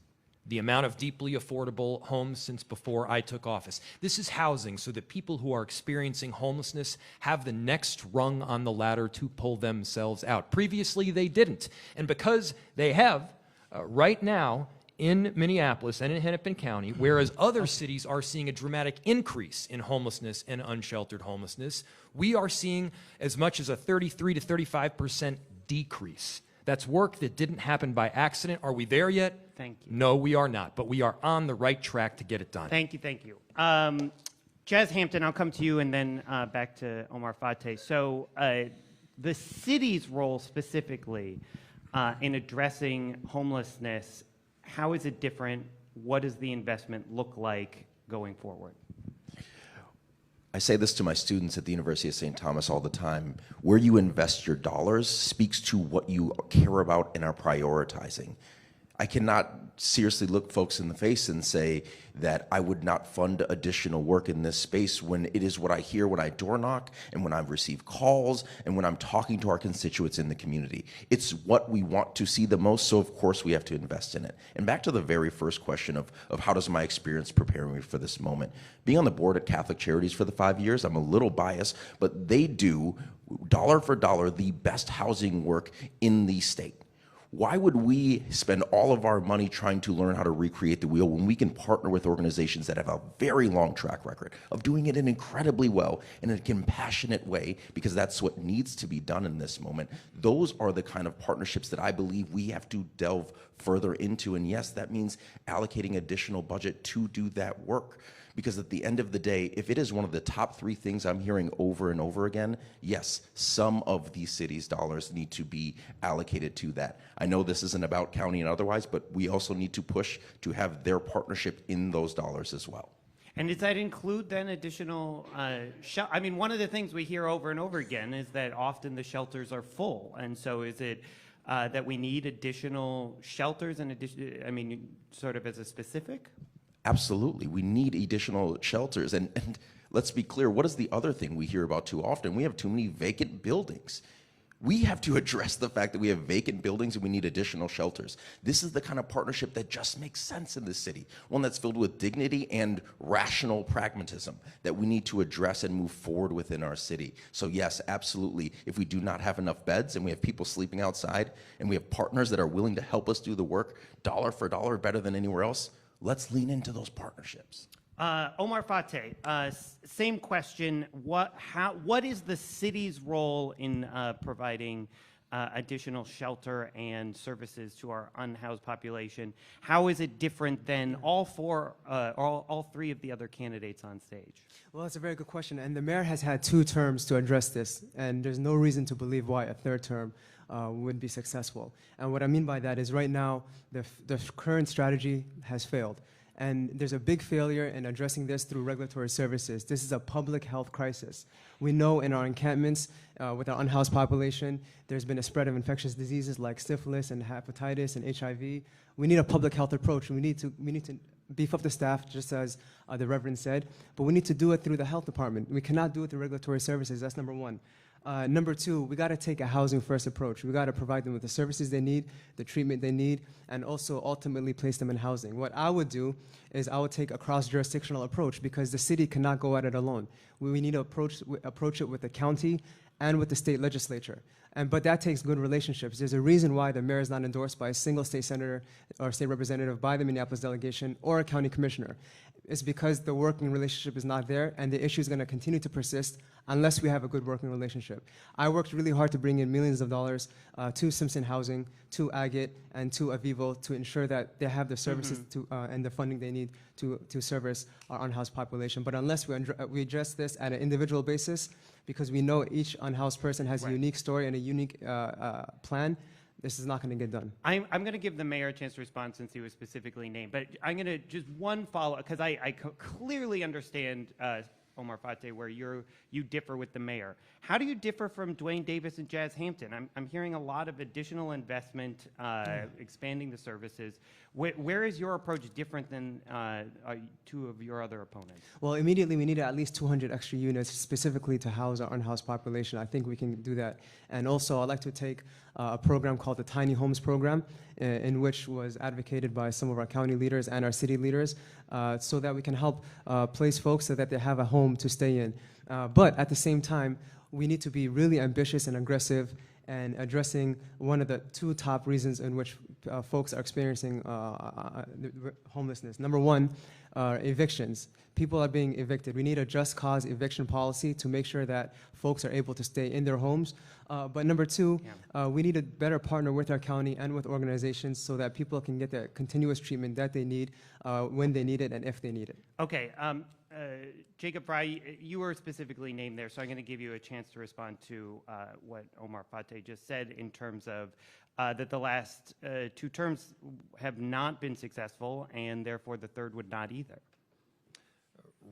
the amount of deeply affordable homes since before I took office. This is housing so that people who are experiencing homelessness have the next rung on the ladder to pull themselves out. Previously, they didn't. And because they have, right now, in Minneapolis and in Hennepin County, whereas other cities are seeing a dramatic increase in homelessness and unsheltered homelessness, we are seeing as much as a 33 to 35% decrease. That's work that didn't happen by accident. Are we there yet? Thank you. No, we are not, but we are on the right track to get it done. Thank you, thank you. Jazz Hampton, I'll come to you, and then back to Omar Fateh. So the city's role specifically in addressing homelessness, how is it different? What does the investment look like going forward? I say this to my students at the University of St. Thomas all the time. Where you invest your dollars speaks to what you care about and are prioritizing. I cannot seriously look folks in the face and say that I would not fund additional work in this space when it is what I hear when I door knock and when I receive calls and when I'm talking to our constituents in the community. It's what we want to see the most, so of course we have to invest in it. And back to the very first question of how does my experience prepare me for this moment. Being on the board at Catholic Charities for the 5 years, I'm a little biased, but they do, dollar for dollar, the best housing work in the state. Why would we spend all of our money trying to learn how to recreate the wheel when we can partner with organizations that have a very long track record of doing it in incredibly well in a compassionate way, because that's what needs to be done in this moment? Those are the kind of partnerships that I believe we have to delve further into. And yes, that means allocating additional budget to do that work. Because at the end of the day, if it is one of the top 3 things I'm hearing over and over again, yes, some of the city's dollars need to be allocated to that. I know this isn't about county and otherwise, but we also need to push to have their partnership in those dollars as well. And does that include then additional, I mean, one of the things we hear over and over again is that often the shelters are full. And so is it that we need additional shelters and I mean, sort of as a specific? Absolutely. We need additional shelters. And let's be clear, what is the other thing we hear about too often? We have too many vacant buildings. We have to address the fact that we have vacant buildings and we need additional shelters. This is the kind of partnership that just makes sense in this city, one that's filled with dignity and rational pragmatism that we need to address and move forward within our city. So yes, absolutely, if we do not have enough beds and we have people sleeping outside and we have partners that are willing to help us do the work dollar for dollar better than anywhere else, let's lean into those partnerships. Omar Fateh, same question. What is the city's role in providing additional shelter and services to our unhoused population. How is it different than all three of the other candidates on stage? Well, that's a very good question. And the mayor has had 2 terms to address this, and there's no reason to believe why a 3rd term would be successful. And what I mean by that is right now, the current strategy has failed. And there's a big failure in addressing this through regulatory services. This is a public health crisis. We know in our encampments with our unhoused population, there's been a spread of infectious diseases like syphilis and hepatitis and HIV. We need a public health approach. We need to beef up the staff, just as the Reverend said, but we need to do it through the health department. We cannot do it through regulatory services. That's number 1. Number 2, we got to take a housing first approach. We got to provide them with the services they need, the treatment they need, and also ultimately place them in housing. What I would do is I would take a cross-jurisdictional approach because the city cannot go at it alone. We need to approach it with the county and with the state legislature. But that takes good relationships. There's a reason why the mayor is not endorsed by a single state senator or state representative by the Minneapolis delegation or a county commissioner. It's because the working relationship is not there, and the issue is going to continue to persist unless we have a good working relationship. I worked really hard to bring in millions of dollars to Simpson Housing, to Agate, and to Avivo to ensure that they have the services and the funding they need to service our unhoused population. But unless we address this at an individual basis, because we know each unhoused person has a unique story and a unique plan, this is not going to get done. I'm going to give the mayor a chance to respond since he was specifically named, but I'm going to just one follow-up, because I clearly understand, Omar Fateh, where you differ with the mayor. How do you differ from Dwayne Davis and Jazz Hampton? I'm hearing a lot of additional investment, expanding the services. Where is your approach different than 2 of your other opponents? Well, immediately we need at least 200 extra units specifically to house our unhoused population. I think we can do that. And also, I'd like to take a program called the Tiny Homes Program, in which was advocated by some of our county leaders and our city leaders, so that we can help place folks so that they have a home to stay in. But at the same time, we need to be really ambitious and aggressive and addressing one of the 2 top reasons in which folks are experiencing homelessness. Number 1, evictions. People are being evicted. We need a just cause eviction policy to make sure that folks are able to stay in their homes. But number 2, we need to better partner with our county and with organizations so that people can get the continuous treatment that they need when they need it and if they need it. Okay. Jacob Fry, you were specifically named there, so I'm going to give you a chance to respond to what Omar Fateh just said in terms of that the last 2 terms have not been successful, and therefore the 3rd would not either.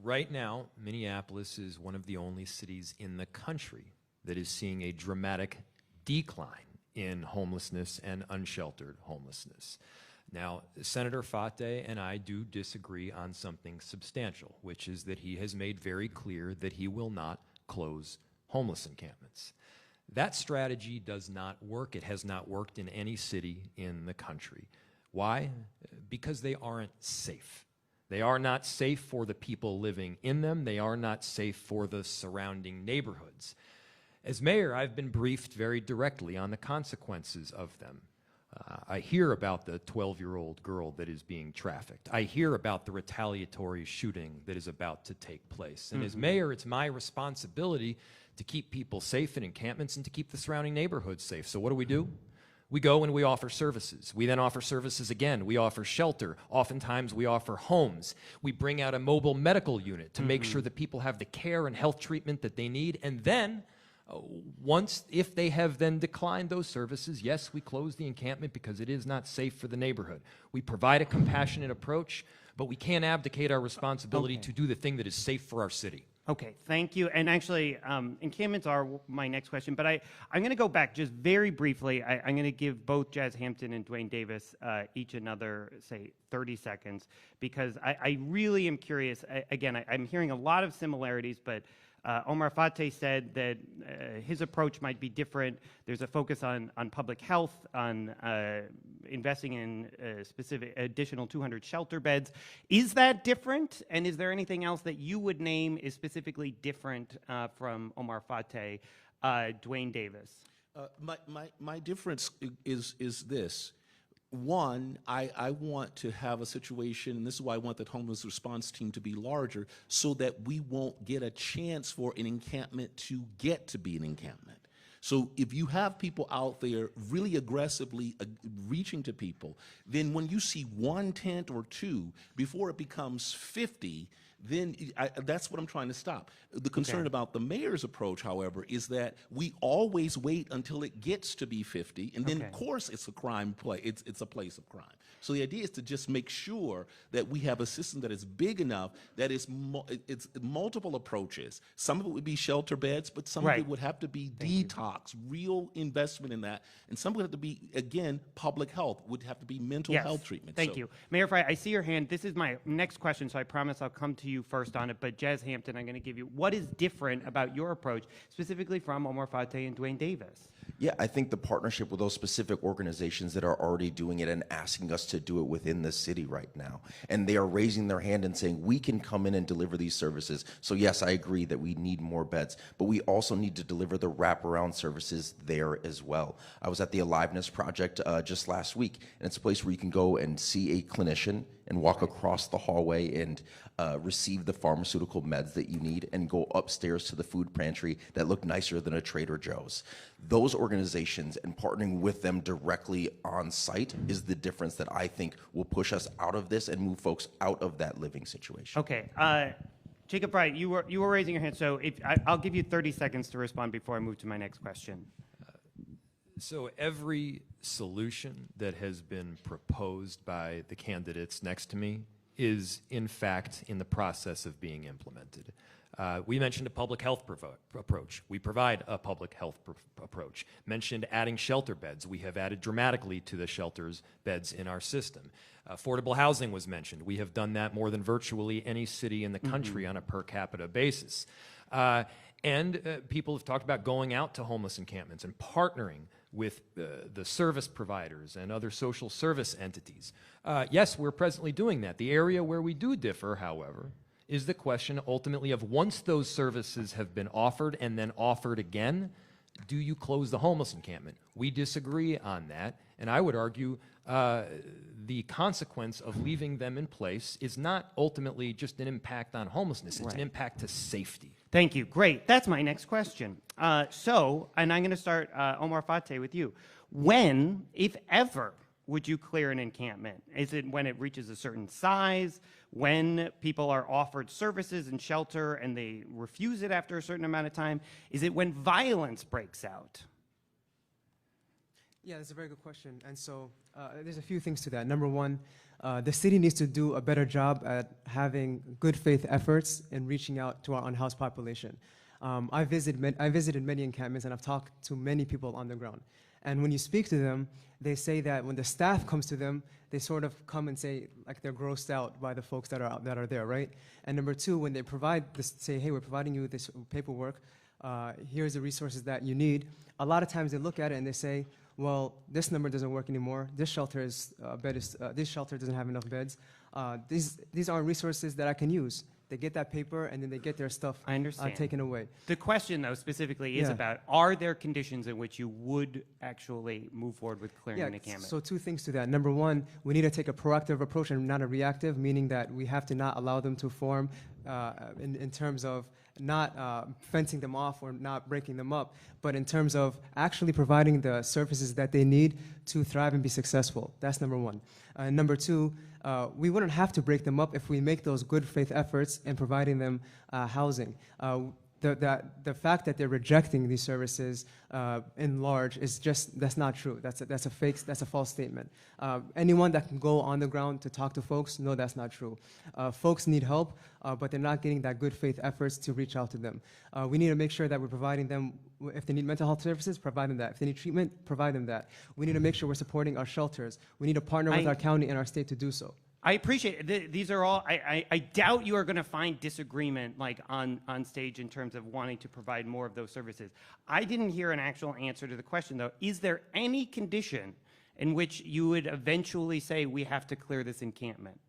Right now, Minneapolis is one of the only cities in the country that is seeing a dramatic decline in homelessness and unsheltered homelessness. Now, Senator Fateh and I do disagree on something substantial, which is that he has made very clear that he will not close homeless encampments. That strategy does not work. It has not worked in any city in the country. Why? Because they aren't safe. They are not safe for the people living in them. They are not safe for the surrounding neighborhoods. As mayor, I've been briefed very directly on the consequences of them. I hear about the 12-year-old girl that is being trafficked. I hear about the retaliatory shooting that is about to take place. And as mayor, it's my responsibility to keep people safe in encampments and to keep the surrounding neighborhoods safe. So what do? We go and we offer services. We then offer services again. We offer shelter. Oftentimes we offer homes. We bring out a mobile medical unit to make sure that people have the care and health treatment that they need. And then if they have then declined those services, yes, we close the encampment because it is not safe for the neighborhood. We provide a compassionate approach, but we can't abdicate our responsibility to do the thing that is safe for our city. Okay, thank you. And actually, encampments are my next question, but I'm going to go back just very briefly. I'm going to give both Jazz Hampton and Dwayne Davis each another, say, 30 seconds, because I really am curious. Again, I'm hearing a lot of similarities, but Omar Fateh said that his approach might be different. There's a focus on public health, on investing in specific additional 200 shelter beds. Is that different? And is there anything else that you would name is specifically different from Omar Fateh, Dwayne Davis? My difference is this. One, I want to have a situation, and this is why I want the homeless response team to be larger, so that we won't get a chance for an encampment to get to be an encampment. So if you have people out there really aggressively reaching to people, then when you see one tent or two, before it becomes 50, then that's what I'm trying to stop. The concern about the mayor's approach, however, is that we always wait until it gets to be 50, and then, of course, it's a crime play. It's a place of crime. So the idea is to just make sure that we have a system that is big enough that it's multiple approaches. Some of it would be shelter beds, but some of it would have to be detox, real investment in that, and some would have to be, again, public health, would have to be mental health treatment. Thank you. Mayor Fry, I see your hand. This is my next question, so I promise I'll come to you first on it, but Jazz Hampton, I'm going to give you, what is different about your approach, specifically from Omar Fateh and Dwayne Davis? Yeah, I think the partnership with those specific organizations that are already doing it and asking us to do it within the city right now. And they are raising their hand and saying, we can come in and deliver these services. So yes, I agree that we need more beds, but we also need to deliver the wraparound services there as well. I was at the Aliveness Project just last week, and it's a place where you can go and see a clinician and walk across the hallway and receive the pharmaceutical meds that you need and go upstairs to the food pantry that look nicer than a Trader Joe's. Those organizations and partnering with them directly on site is the difference that I think will push us out of this and move folks out of that living situation. Okay. Jacob Wright, you were raising your hand, so I'll give you 30 seconds to respond before I move to my next question. So every solution that has been proposed by the candidates next to me is, in fact, in the process of being implemented. We mentioned a public health approach. We provide a public health approach. Mentioned adding shelter beds. We have added dramatically to the shelters beds in our system. Affordable housing was mentioned. We have done that more than virtually any city in the country on a per capita basis. And people have talked about going out to homeless encampments and partnering with the service providers and other social service entities. Yes, we're presently doing that. The area where we do differ, however, is the question ultimately of once those services have been offered and then offered again, do you close the homeless encampment? We disagree on that, and I would argue the consequence of leaving them in place is not ultimately just an impact on homelessness, it's an impact to safety. Thank you. Great. That's my next question. And I'm going to start, Omar Fateh, with you. When, if ever, would you clear an encampment? Is it when it reaches a certain size, when people are offered services and shelter and they refuse it after a certain amount of time? Is it when violence breaks out? Yeah, that's a very good question. And so there's a few things to that. Number one, the city needs to do a better job at having good faith efforts in reaching out to our unhoused population. I visited many encampments and I've talked to many people on the ground. And when you speak to them, they say that when the staff comes to them, they sort of come and say like they're grossed out by the folks that are there, right? And number two, when they provide this, say, hey, we're providing you with this paperwork, here's the resources that you need. A lot of times they look at it and they say, well, this number doesn't work anymore. This shelter this shelter doesn't have enough beds. These aren't resources that I can use. They get that paper and then they get their stuff taken away. The question, though, specifically is about, are there conditions in which you would actually move forward with clearing an encampment? So two things to that. Number one, we need to take a proactive approach and not a reactive, meaning that we have to not allow them to form in terms of not fencing them off or not breaking them up, but in terms of actually providing the services that they need to thrive and be successful. That's number one. Number two, we wouldn't have to break them up if we make those good faith efforts in providing them housing. The fact that they're rejecting these services in large is just, that's not true. That's a false statement. Anyone that can go on the ground to talk to folks, no, that's not true. Folks need help, but they're not getting that good faith efforts to reach out to them. We need to make sure that we're providing them, if they need mental health services, provide them that. If they need treatment, provide them that. We need to make sure we're supporting our shelters. We need to partner with our county and our state to do so. I appreciate it. These are all, I doubt you are going to find disagreement like on stage in terms of wanting to provide more of those services. I didn't hear an actual answer to the question, though. Is there any condition in which you would eventually say we have to clear this encampment?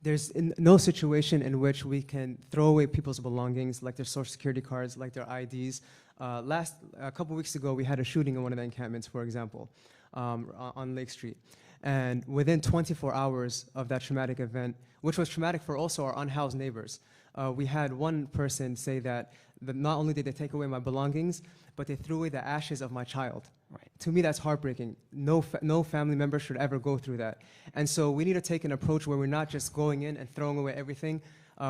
There's no situation in which we can throw away people's belongings, like their social security cards, like their IDs. A couple weeks ago, we had a shooting in one of the encampments, for example, on Lake Street. And within 24 hours of that traumatic event, which was traumatic for also our unhoused neighbors, we had one person say that Not only did they take away my belongings, but they threw away the ashes of my child. Right. To me, that's heartbreaking. No family member should ever go through that. And so we need to take an approach where we're not just going in and throwing away everything.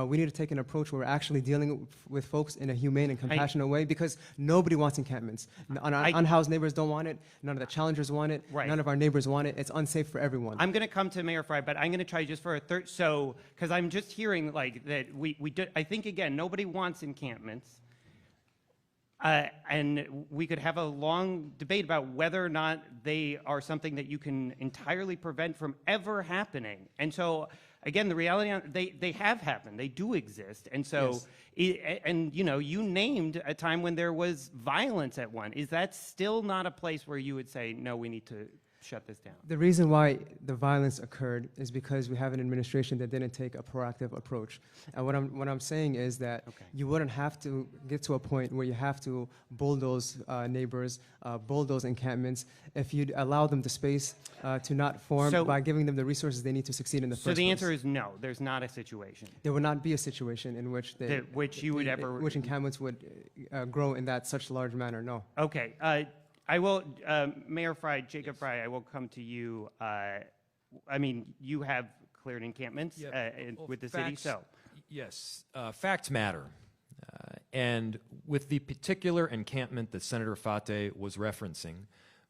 We need to take an approach where we're actually dealing with folks in a humane and compassionate way, because nobody wants encampments. Unhoused neighbors don't want it. None of the challengers want it. Right. None of our neighbors want it. It's unsafe for everyone. I'm going to come to Mayor Fry, but I'm going to try just for a third. So, because I'm just hearing like that we do, I think, again, nobody wants encampments. And we could have a long debate about whether or not they are something that you can entirely prevent from ever happening. And so, again, the reality, they have happened. They do exist. And so, and you know, you named a time when there was violence at one. Is that still not a place where you would say, no, we need to shut this down? The reason why the violence occurred is because we have an administration that didn't take a proactive approach. And what I'm saying is that you wouldn't have to get to a point where you have to bulldoze neighbors, bulldoze encampments, if you'd allow them the space to not form by giving them the resources they need to succeed in the first place. So the answer is no, there's not a situation. There would not be a situation in which which encampments would grow in that such large manner. No. Okay. I will, Mayor Fry, Jacob Fry, I will come to you. I mean, you have cleared encampments with the city, so. Yes, facts matter. And with the particular encampment that Senator Fate was referencing,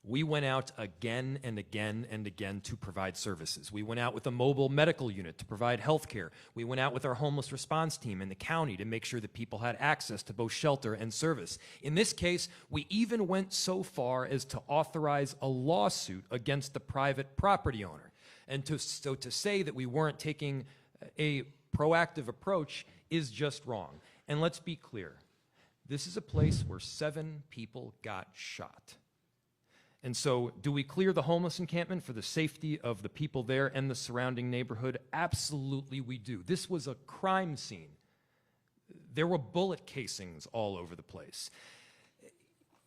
we went out again and again and again to provide services. We went out with a mobile medical unit to provide health care. We went out with our homeless response team in the county to make sure that people had access to both shelter and service. In this case, we even went so far as to authorize a lawsuit against the private property owner. And to say that we weren't taking a proactive approach is just wrong. And let's be clear, this is a place where 7 people got shot. And so, do we clear the homeless encampment for the safety of the people there and the surrounding neighborhood? Absolutely we do. This was a crime scene. There were bullet casings all over the place.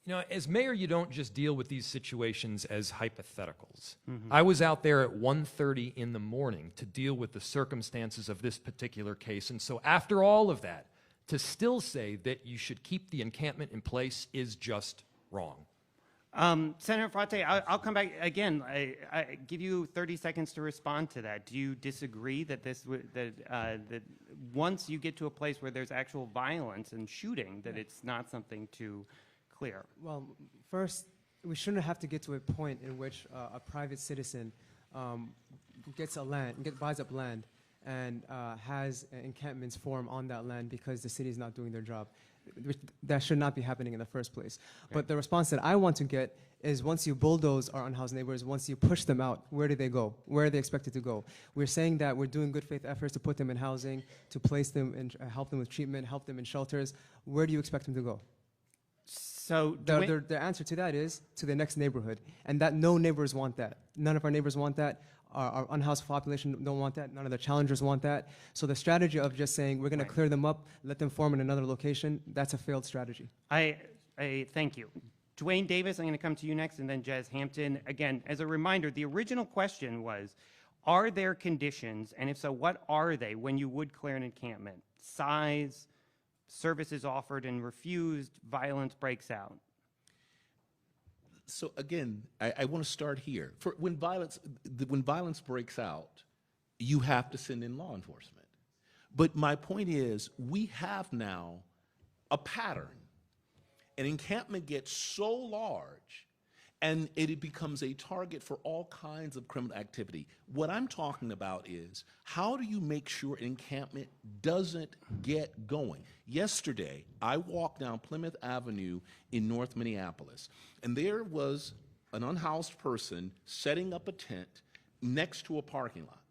You know, as mayor, you don't just deal with these situations as hypotheticals. I was out there at 1:30 in the morning to deal with the circumstances of this particular case. And so after all of that, to still say that you should keep the encampment in place is just wrong. Senator Fate, I'll come back again. I give you 30 seconds to respond to that. Do you disagree that that once you get to a place where there's actual violence and shooting, that it's not something to clear? Well, first, we shouldn't have to get to a point in which a private citizen buys up land and has encampments form on that land because the city is not doing their job. That should not be happening in the first place. Okay. But the response that I want to get is, once you bulldoze our unhoused neighbors, once you push them out, where do they go? Where are they expected to go? We're saying that we're doing good faith efforts to put them in housing, to place them and help them with treatment, help them in shelters. Where do you expect them to go? So the answer to that is to the next neighborhood, and that no neighbors want that. None of our neighbors want that. Our unhoused population don't want that. None of the challengers want that. So the strategy of just saying we're going to clear them up, let them form in another location, that's a failed strategy. I thank you. Dwayne Davis, I'm going to come to you next, and then Jazz Hampton. Again, as a reminder, the original question was, are there conditions, and if so, what are they when you would clear an encampment? Size, services offered and refused, violence breaks out. So again, I want to start here. When violence breaks out, you have to send in law enforcement. But my point is, we have now a pattern. An encampment gets so large, and it becomes a target for all kinds of criminal activity. What I'm talking about is, how do you make sure an encampment doesn't get going? Yesterday, I walked down Plymouth Avenue in North Minneapolis, and there was an unhoused person setting up a tent next to a parking lot.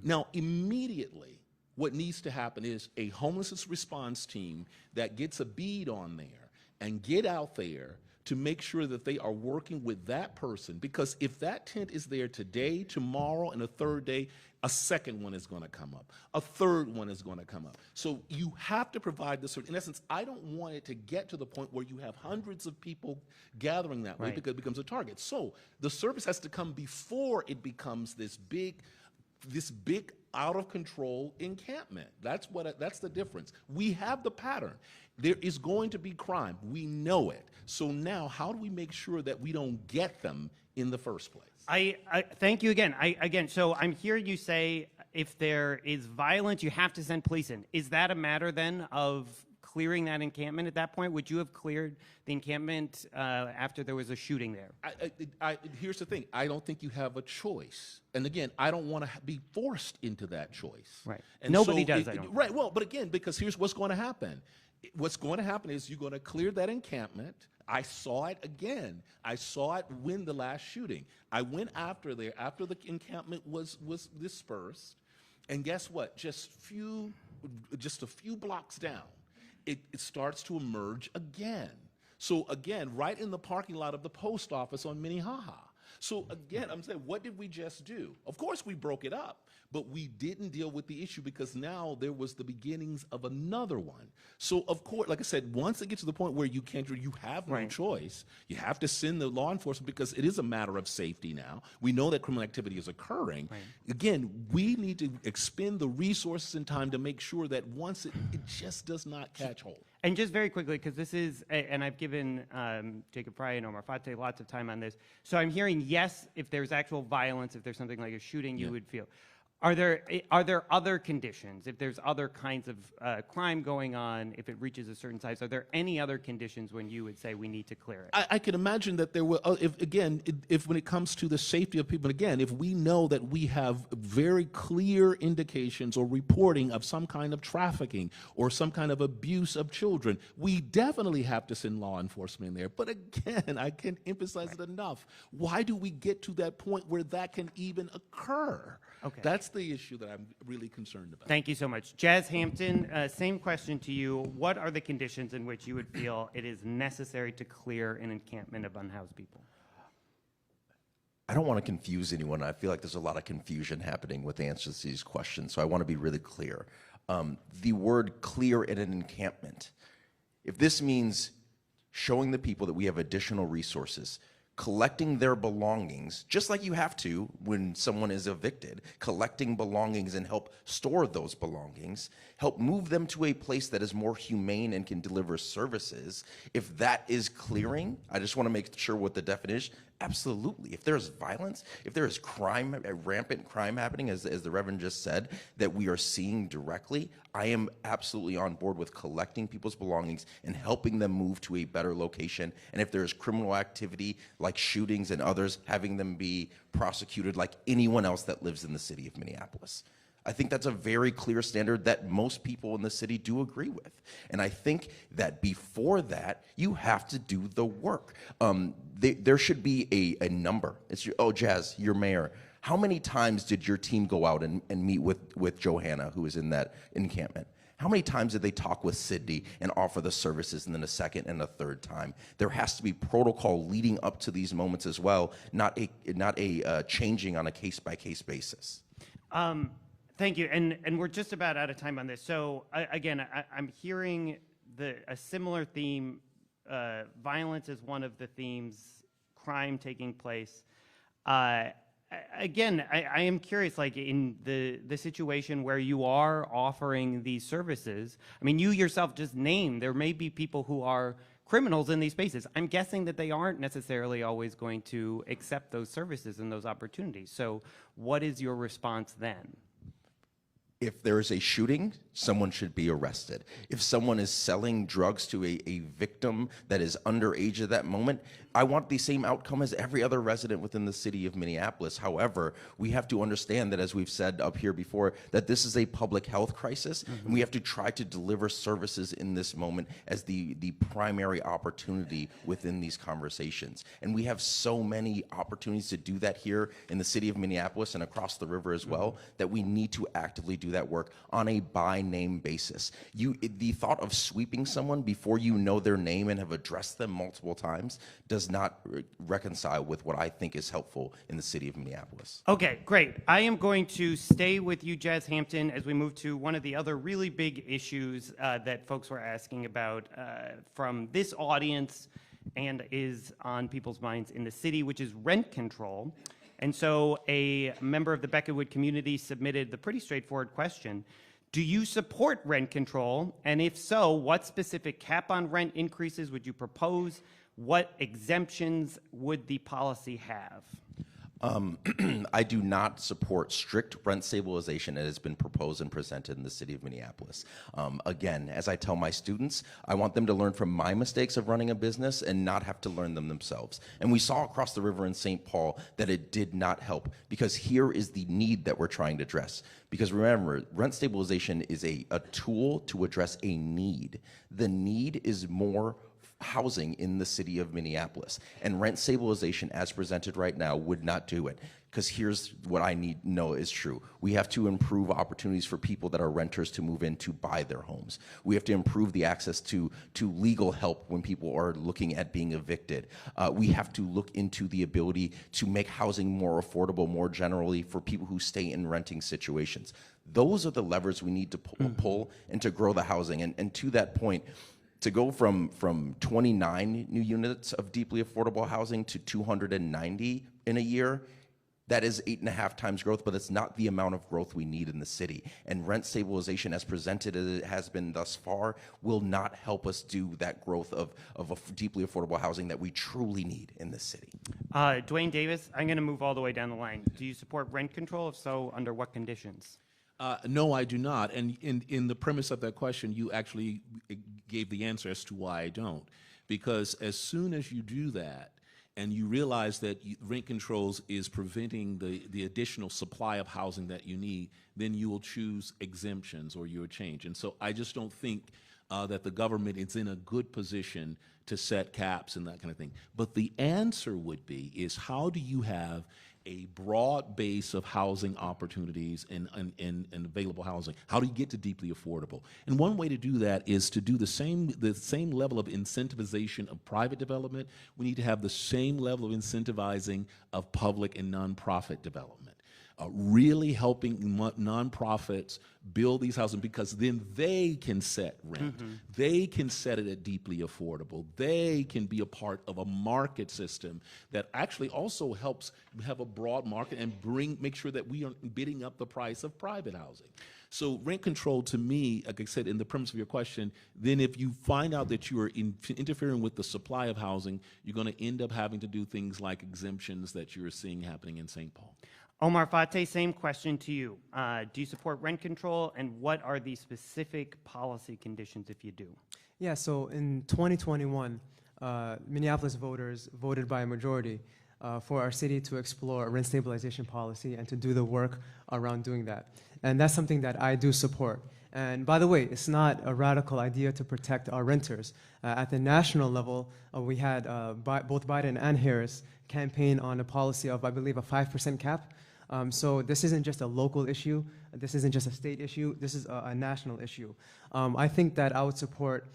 Now, immediately, what needs to happen is a homelessness response team that gets a bead on there and get out there to make sure that they are working with that person, because if that tent is there today, tomorrow, and a third day, a second one is going to come up. A third one is going to come up. So you have to provide this. In essence, I don't want it to get to the point where you have hundreds of people gathering that way, because it becomes a target. So the service has to come before it becomes this big out of control encampment. That's the difference. We have the pattern. There is going to be crime. We know it. So now, how do we make sure that we don't get them in the first place? I thank you again. So I'm hearing you say if there is violence, you have to send police in. Is that a matter then of clearing that encampment at that point? Would you have cleared the encampment after there was a shooting there? Here's the thing. I don't think you have a choice. And again, I don't want to be forced into that choice. Right. And Nobody does, I don't think. Right. Well, but again, because here's what's going to happen. What's going to happen is you're going to clear that encampment. I saw it again. I saw it when the last shooting. I went after there after the encampment was dispersed. And guess what? Just a few blocks down, it starts to emerge again. So again, right in the parking lot of the post office on Minnehaha. So again, I'm saying, what did we just do? Of course we broke it up, but we didn't deal with the issue because now there was the beginnings of another one. So of course, like I said, once it gets to the point where you have no choice, you have to send the law enforcement because it is a matter of safety now. We know that criminal activity is occurring. Right. Again, we need to expend the resources and time to make sure that once it just does not catch hold. And just very quickly, because this is, and I've given Jacob Fry and Omar Fateh lots of time on this. So I'm hearing yes, if there's actual violence, if there's something like a shooting, you would feel. Are there other conditions? If there's other kinds of crime going on, if it reaches a certain size, are there any other conditions when you would say we need to clear it? I can imagine that there will. If when it comes to the safety of people, again, if we know that we have very clear indications or reporting of some kind of trafficking or some kind of abuse of children, we definitely have to send law enforcement in there. But again, I can't emphasize it enough. Why do we get to that point where that can even occur? Okay. That's the issue that I'm really concerned about. Thank you so much. Jazz Hampton, same question to you. What are the conditions in which you would feel it is necessary to clear an encampment of unhoused people? I don't want to confuse anyone. I feel like there's a lot of confusion happening with the answers to these questions, so I want to be really clear. The word clear in an encampment, if this means showing the people that we have additional resources, collecting their belongings, just like you have to when someone is evicted, collecting belongings and help store those belongings, help move them to a place that is more humane and can deliver services. If that is clearing, I just want to make sure what the definition, absolutely. If there's violence, if there is crime, rampant crime happening, as the Reverend just said, that we are seeing directly, I am absolutely on board with collecting people's belongings and helping them move to a better location. And if there's criminal activity like shootings and others, having them be prosecuted like anyone else that lives in the city of Minneapolis. I think that's a very clear standard that most people in the city do agree with. And I think that before that, you have to do the work. There should be a number. Jazz, you're mayor. How many times did your team go out and meet with Johanna, who was in that encampment? How many times did they talk with Sydney and offer the services, and then a second and a third time? There has to be protocol leading up to these moments as well, not a changing on a case-by-case basis. Thank you, and we're just about out of time on this. So again, I'm hearing a similar theme. Violence is one of the themes. Crime taking place. Again, I am curious, like in the situation where you are offering these services, I mean, you yourself just named there may be people who are criminals in these spaces. I'm guessing that they aren't necessarily always going to accept those services and those opportunities. So what is your response then? If there is a shooting, someone should be arrested. If someone is selling drugs to a victim that is underage at that moment, I want the same outcome as every other resident within the city of Minneapolis. However, we have to understand that, as we've said up here before, that this is a public health crisis, and we have to try to deliver services in this moment as the primary opportunity within these conversations. And we have so many opportunities to do that here in the city of Minneapolis and across the river as well, that we need to actively do that work on a by-name basis. The thought of sweeping someone before you know their name and have addressed them multiple times does not reconcile with what I think is helpful in the city of Minneapolis. Okay, great. I am going to stay with you, Jazz Hampton, as we move to one of the other really big issues that folks were asking about from this audience and is on people's minds in the city, which is rent control. And so a member of the Becketwood community submitted the pretty straightforward question: do you support rent control? And if so, what specific cap on rent increases would you propose? What exemptions would the policy have? I do not support strict rent stabilization that has been proposed and presented in the city of Minneapolis. Again, as I tell my students, I want them to learn from my mistakes of running a business and not have to learn them themselves. And we saw across the river in St. Paul that it did not help, because here is the need that we're trying to address. Because remember, rent stabilization is a tool to address a need. The need is more housing in the city of Minneapolis, and rent stabilization as presented right now would not do it. Because here's what I need to know is true. We have to improve opportunities for people that are renters to move in to buy their homes. We have to improve the access to legal help when people are looking at being evicted. We have to look into the ability to make housing more affordable more generally for people who stay in renting situations. Those are the levers we need to pull and to grow the housing. And to that point, to go from 29 new units of deeply affordable housing to 290 in a year, that is 8.5 times growth, but it's not the amount of growth we need in the city. And rent stabilization, as presented as it has been thus far, will not help us do that growth of deeply affordable housing that we truly need in this city. Dwayne Davis, I'm going to move all the way down the line. Do you support rent control? If so, under what conditions? No, I do not. And in the premise of that question, you actually gave the answer as to why I don't. Because as soon as you do that, and you realize that rent controls is preventing the additional supply of housing that you need, then you will choose exemptions or you will change. And so I just don't think that the government is in a good position to set caps and that kind of thing. But the answer would be is, how do you have a broad base of housing opportunities and available housing? How do you get to deeply affordable? And one way to do that is to do the same level of incentivization of private development. We need to have the same level of incentivizing of public and nonprofit development. Really helping nonprofits build these houses, because then they can set rent. They can set it at deeply affordable. They can be a part of a market system that actually also helps have a broad market and make sure that we aren't bidding up the price of private housing. So rent control, to me, like I said, in the premise of your question, then if you find out that you are interfering with the supply of housing, you're going to end up having to do things like exemptions that you're seeing happening in St. Paul. Omar Fateh, same question to you. Do you support rent control, and what are the specific policy conditions if you do? Yeah, so in 2021, Minneapolis voters voted by a majority for our city to explore a rent stabilization policy and to do the work around doing that. And that's something that I do support. And by the way, it's not a radical idea to protect our renters. At the national level, we had both Biden and Harris campaign on a policy of, I believe, a 5% cap. So this isn't just a local issue. This isn't just a state issue. This is a national issue. I think that I would support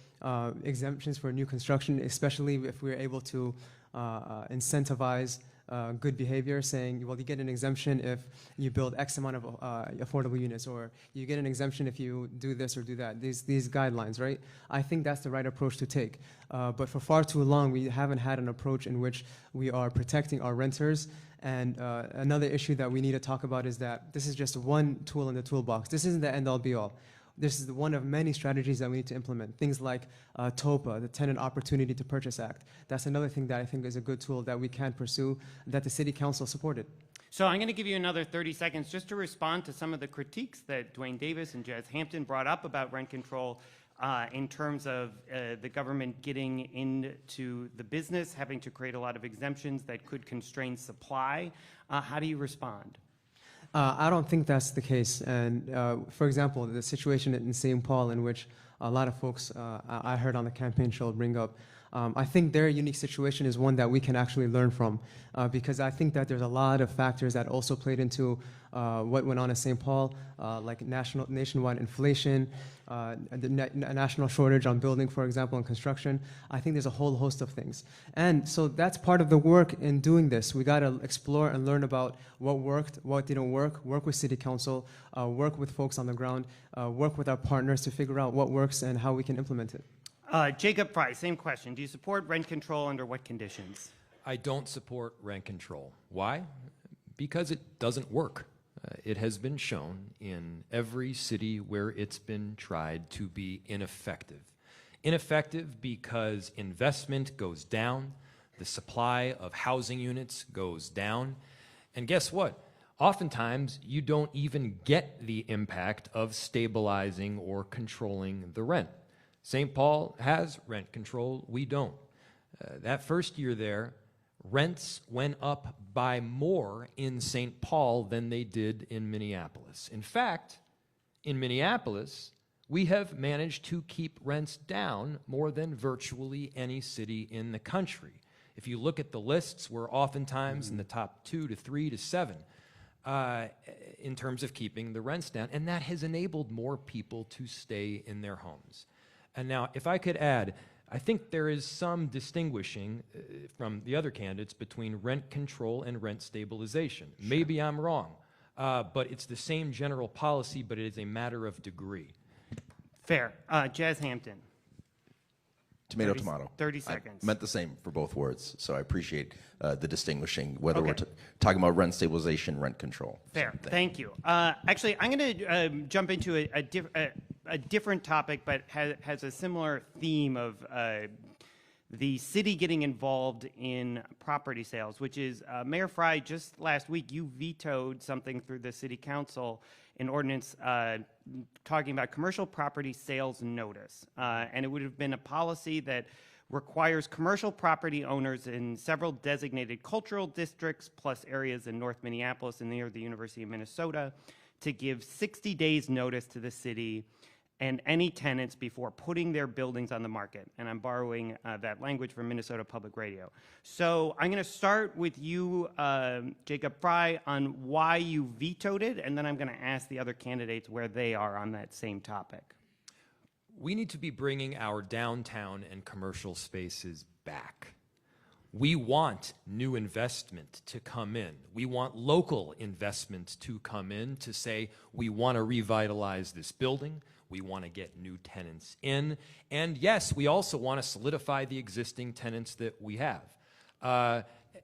exemptions for new construction, especially if we're able to incentivize good behavior, saying, well, you get an exemption if you build X amount of affordable units, or you get an exemption if you do this or do that, these guidelines, right? I think that's the right approach to take. But for far too long, we haven't had an approach in which we are protecting our renters. And another issue that we need to talk about is that this is just one tool in the toolbox. This isn't the end-all be-all. This is one of many strategies that we need to implement. Things like TOPA, the Tenant Opportunity to Purchase Act. That's another thing that I think is a good tool that we can pursue, that the City Council supported. So I'm going to give you another 30 seconds just to respond to some of the critiques that Dwayne Davis and Jazz Hampton brought up about rent control in terms of the government getting into the business, having to create a lot of exemptions that could constrain supply. How do you respond? I don't think that's the case. And for example, the situation in St. Paul, in which a lot of folks I heard on the campaign trail bring up, I think their unique situation is one that we can actually learn from, because I think that there's a lot of factors that also played into what went on in St. Paul, like nationwide inflation, the national shortage on building, for example, and construction. I think there's a whole host of things. And so that's part of the work in doing this. We got to explore and learn about what worked, what didn't work with City Council, work with folks on the ground, work with our partners to figure out what works and how we can implement it. Jacob Fry, same question. Do you support rent control under what conditions? I don't support rent control. Why? Because it doesn't work. It has been shown in every city where it's been tried to be ineffective. Ineffective because investment goes down, the supply of housing units goes down, and guess what? Oftentimes, you don't even get the impact of stabilizing or controlling the rent. St. Paul has rent control, we don't. That first year there, rents went up by more in St. Paul than they did in Minneapolis. In fact, in Minneapolis, we have managed to keep rents down more than virtually any city in the country. If you look at the lists, we're oftentimes in the top 2 to 3 to 7 in terms of keeping the rents down, and that has enabled more people to stay in their homes. And now, if I could add, I think there is some distinguishing from the other candidates between rent control and rent stabilization. Sure. Maybe I'm wrong, but it's the same general policy, but it is a matter of degree. Fair. Jazz Hampton. Tomato, tomato. 30 seconds. I meant the same for both words, so I appreciate the distinguishing, whether we're talking about rent stabilization, rent control. Fair. Thank you. Actually, I'm going to jump into a different topic, but has a similar theme of the city getting involved in property sales, which is Mayor Fry, just last week, you vetoed something through the city council, an ordinance talking about commercial property sales notice. And it would have been a policy that requires commercial property owners in several designated cultural districts, plus areas in North Minneapolis and near the University of Minnesota, to give 60 days notice to the city and any tenants before putting their buildings on the market. And I'm borrowing that language from Minnesota Public Radio. So I'm going to start with you, Jacob Fry, on why you vetoed it, and then I'm going to ask the other candidates where they are on that same topic. We need to be bringing our downtown and commercial spaces back. We want new investment to come in. We want local investment to come in to say, we want to revitalize this building. We want to get new tenants in. And yes, we also want to solidify the existing tenants that we have.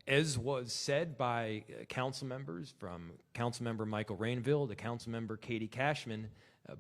As was said by council members, from Councilmember Michael Rainville to Councilmember Katie Cashman,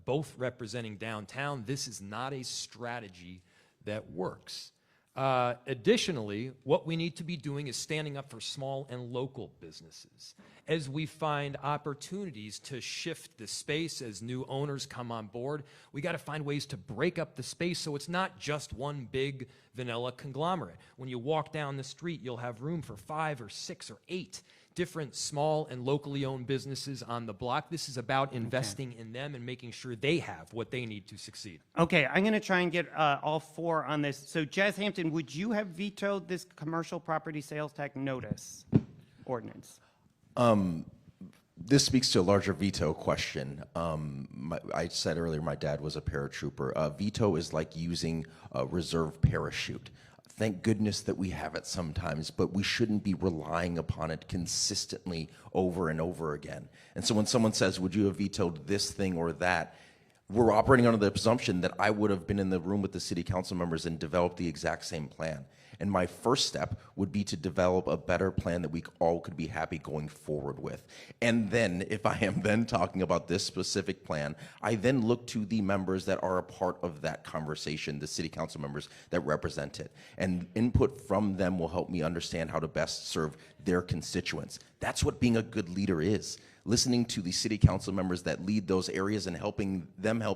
both representing downtown, this is not a strategy that works. Additionally, what we need to be doing is standing up for small and local businesses. As we find opportunities to shift the space as new owners come on board, we got to find ways to break up the space so it's not just one big vanilla conglomerate. When you walk down the street, you'll have room for 5 or 6 or 8 different small and locally owned businesses on the block. This is about investing in them and making sure they have what they need to succeed. Okay, I'm going to try and get all 4 on this. So, Jazz Hampton, would you have vetoed this commercial property sales tax notice ordinance? This speaks to a larger veto question. I said earlier my dad was a paratrooper. Veto is like using a reserve parachute. Thank goodness that we have it sometimes, but we shouldn't be relying upon it consistently over and over again. And so when someone says, would you have vetoed this thing or that, we're operating under the presumption that I would have been in the room with the city council members and developed the exact same plan. And my first step would be to develop a better plan that we all could be happy going forward with. And then, if I am then talking about this specific plan, I then look to the members that are a part of that conversation, the city council members that represent it. And input from them will help me understand how to best serve their constituents. That's what being a good leader is. Listening to the city council members that lead those areas and helping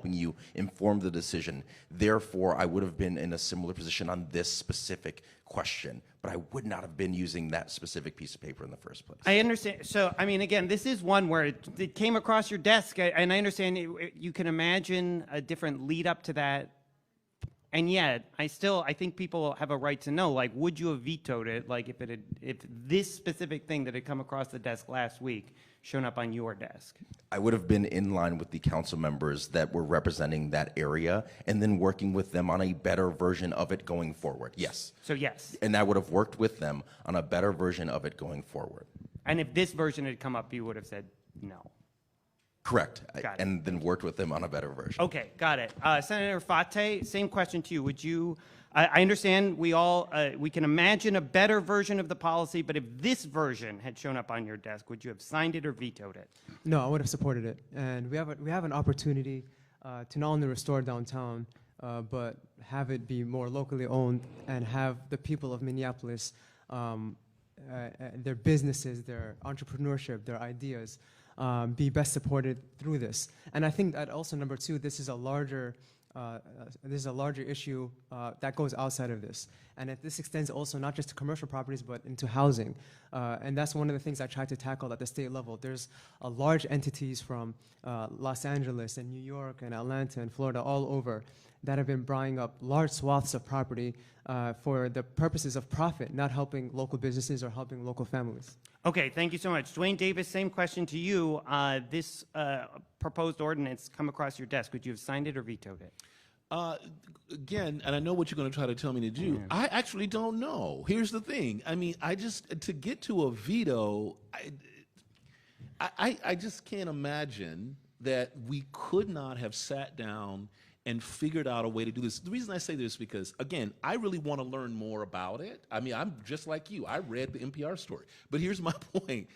you inform the decision. Therefore, I would have been in a similar position on this specific question, but I would not have been using that specific piece of paper in the first place. I understand. So, I mean, again, this is one where it came across your desk, and I understand you can imagine a different lead up to that. And yet, I think people have a right to know, like, would you have vetoed it, like, if this specific thing that had come across the desk last week shown up on your desk? I would have been in line with the council members that were representing that area and then working with them on a better version of it going forward. Yes. So yes. And I would have worked with them on a better version of it going forward. And if this version had come up, you would have said no. Correct. Got it. And then worked with them on a better version. Okay, got it. Senator Fate, same question to you. Would you? I understand we can imagine a better version of the policy, but if this version had shown up on your desk, would you have signed it or vetoed it? No, I would have supported it. And we have an opportunity to not only restore downtown, but have it be more locally owned and have the people of Minneapolis, their businesses, their entrepreneurship, their ideas, be best supported through this. And I think that also, number two, this is a larger issue that goes outside of this. And this extends also not just to commercial properties, but into housing. And that's one of the things I tried to tackle at the state level. There's large entities from Los Angeles and New York and Atlanta and Florida all over that have been buying up large swaths of property for the purposes of profit, not helping local businesses or helping local families. Okay, thank you so much. Dwayne Davis, same question to you. This proposed ordinance come across your desk. Would you have signed it or vetoed it? Again, and I know what you're going to try to tell me to do. I actually don't know. Here's the thing. I mean, to get to a veto, I just can't imagine that we could not have sat down and figured out a way to do this. The reason I say this is because, again, I really want to learn more about it. I mean, I'm just like you. I read the NPR story. But here's my point.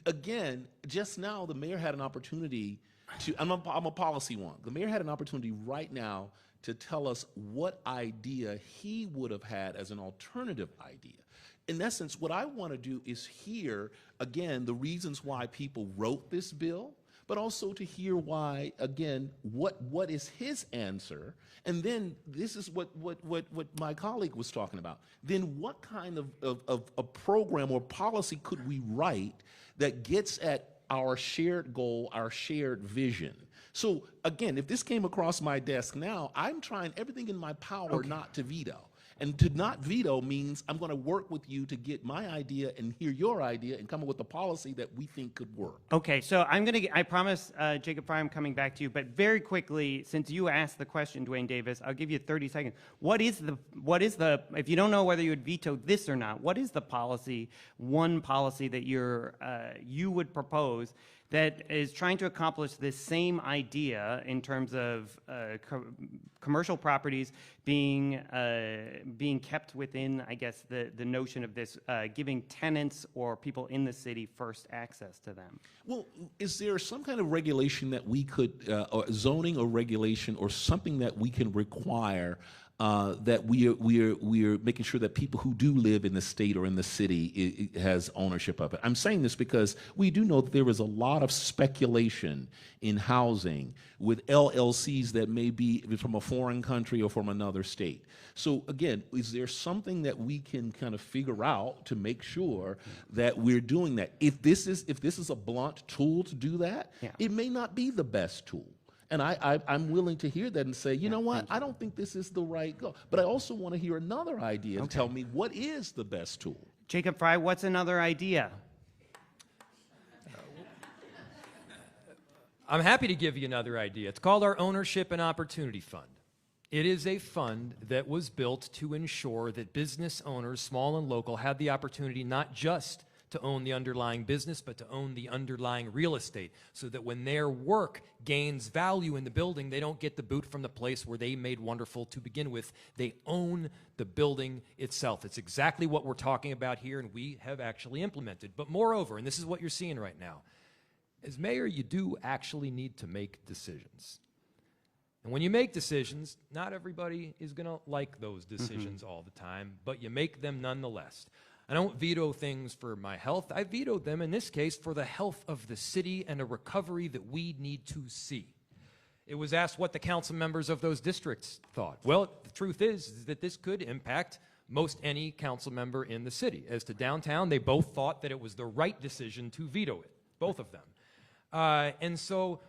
Again, just now, the mayor had an opportunity to, I'm a policy wonk. The mayor had an opportunity right now to tell us what idea he would have had as an alternative idea. In essence, what I want to do is hear, again, the reasons why people wrote this bill, but also to hear why, again, what is his answer, and then this is what my colleague was talking about. Then what kind of a program or policy could we write that gets at our shared goal, our shared vision? So again, if this came across my desk now, I'm trying everything in my power not to veto. And to not veto means I'm going to work with you to get my idea and hear your idea and come up with a policy that we think could work. Okay, so I promise, Jacob Frey, I'm coming back to you, but very quickly, since you asked the question, Dwayne Davis, I'll give you 30 seconds. What is the, if you don't know whether you would veto this or not, what is the policy, one policy that you would propose that is trying to accomplish this same idea in terms of commercial properties being kept within, I guess, the notion of this giving tenants or people in the city first access to them? Well, is there some kind of regulation that we could, or zoning or regulation or something that we can require that we're making sure that people who do live in the state or in the city has ownership of it? I'm saying this because we do know that there is a lot of speculation in housing with LLCs that may be from a foreign country or from another state. So again, is there something that we can kind of figure out to make sure that we're doing that? If this is a blunt tool to do that, it may not be the best tool. And I'm willing to hear that and say, you know what, I don't think this is the right goal. But I also want to hear another idea to tell me what is the best tool. Jacob Frey, what's another idea? I'm happy to give you another idea. It's called our Ownership and Opportunity Fund. It is a fund that was built to ensure that business owners, small and local, had the opportunity not just to own the underlying business, but to own the underlying real estate, so that when their work gains value in the building, they don't get the boot from the place where they made wonderful to begin with. They own the building itself. It's exactly what we're talking about here, and we have actually implemented. But moreover, and this is what you're seeing right now, as mayor, you do actually need to make decisions. And when you make decisions, not everybody is going to like those decisions all the time, but you make them nonetheless. I don't veto things for my health. I vetoed them, in this case, for the health of the city and a recovery that we need to see. It was asked what the council members of those districts thought. Well, the truth is that this could impact most any council member in the city. As to downtown, they both thought that it was the right decision to veto it, both of them. And so,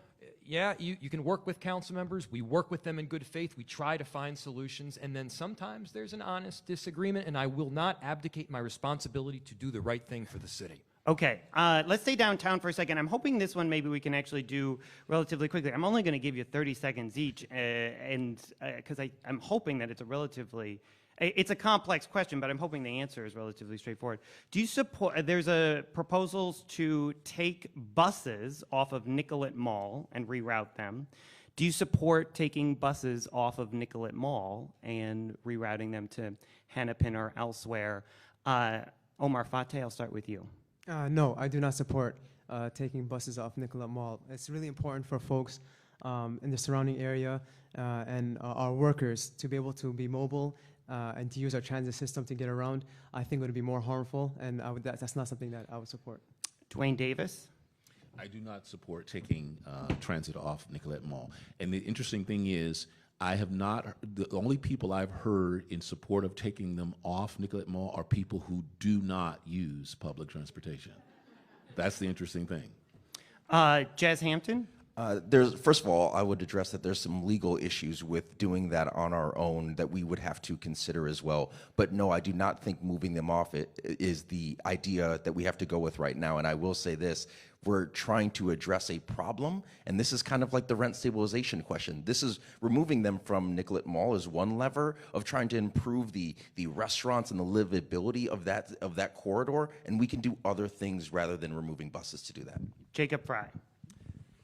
yeah, you can work with council members. We work with them in good faith. We try to find solutions. And then sometimes there's an honest disagreement, and I will not abdicate my responsibility to do the right thing for the city. Okay, let's stay downtown for a second. I'm hoping this one maybe we can actually do relatively quickly. I'm only going to give you 30 seconds each, and because I'm hoping that it's a relatively It's a complex question, but I'm hoping the answer is relatively straightforward. Do you support, there's a proposals to take buses off of Nicollet Mall and reroute them. Do you support taking buses off of Nicollet Mall and rerouting them to Hennepin or elsewhere? Omar Fateh, I'll start with you. No, I do not support taking buses off Nicollet Mall. It's really important for folks in the surrounding area and our workers to be able to be mobile and to use our transit system to get around. I think it would be more harmful, and that's not something that I would support. Dwayne Davis? I do not support taking transit off Nicollet Mall. And the interesting thing is, I have not, the only people I've heard in support of taking them off Nicollet Mall are people who do not use public transportation. That's the interesting thing. Jazz Hampton? First of all, I would address that there's some legal issues with doing that on our own that we would have to consider as well. But no, I do not think moving them off it is the idea that we have to go with right now. And I will say this, we're trying to address a problem, and this is kind of like the rent stabilization question. This is removing them from Nicollet Mall is one lever of trying to improve the restaurants and the livability of that corridor, and we can do other things rather than removing buses to do that. Jacob Fry?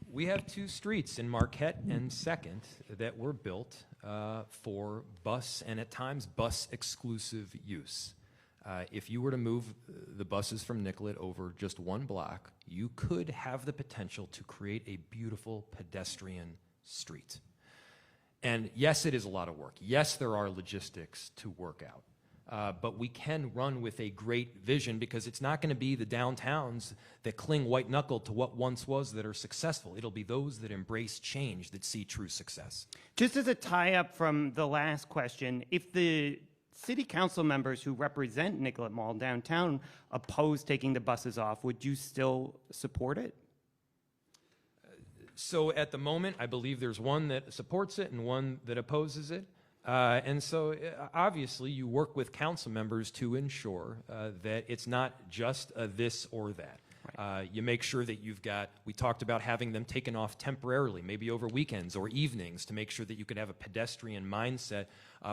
We have two streets in Marquette and 2nd that were built for bus and at times bus exclusive use. If you were to move the buses from Nicollet over just one block, you could have the potential to create a beautiful pedestrian street. And yes, it is a lot of work. Yes, there are logistics to work out. But we can run with a great vision, because it's not going to be the downtowns that cling white-knuckled to what once was that are successful. It'll be those that embrace change that see true success. Just as a tie-up from the last question, if the city council members who represent Nicollet Mall downtown oppose taking the buses off, would you still support it? So at the moment, I believe there's one that supports it and one that opposes it. And so obviously you work with council members to ensure that it's not just this or that. Right. You make sure that you've got, we talked about having them taken off temporarily, maybe over weekends or evenings, to make sure that you could have a pedestrian mindset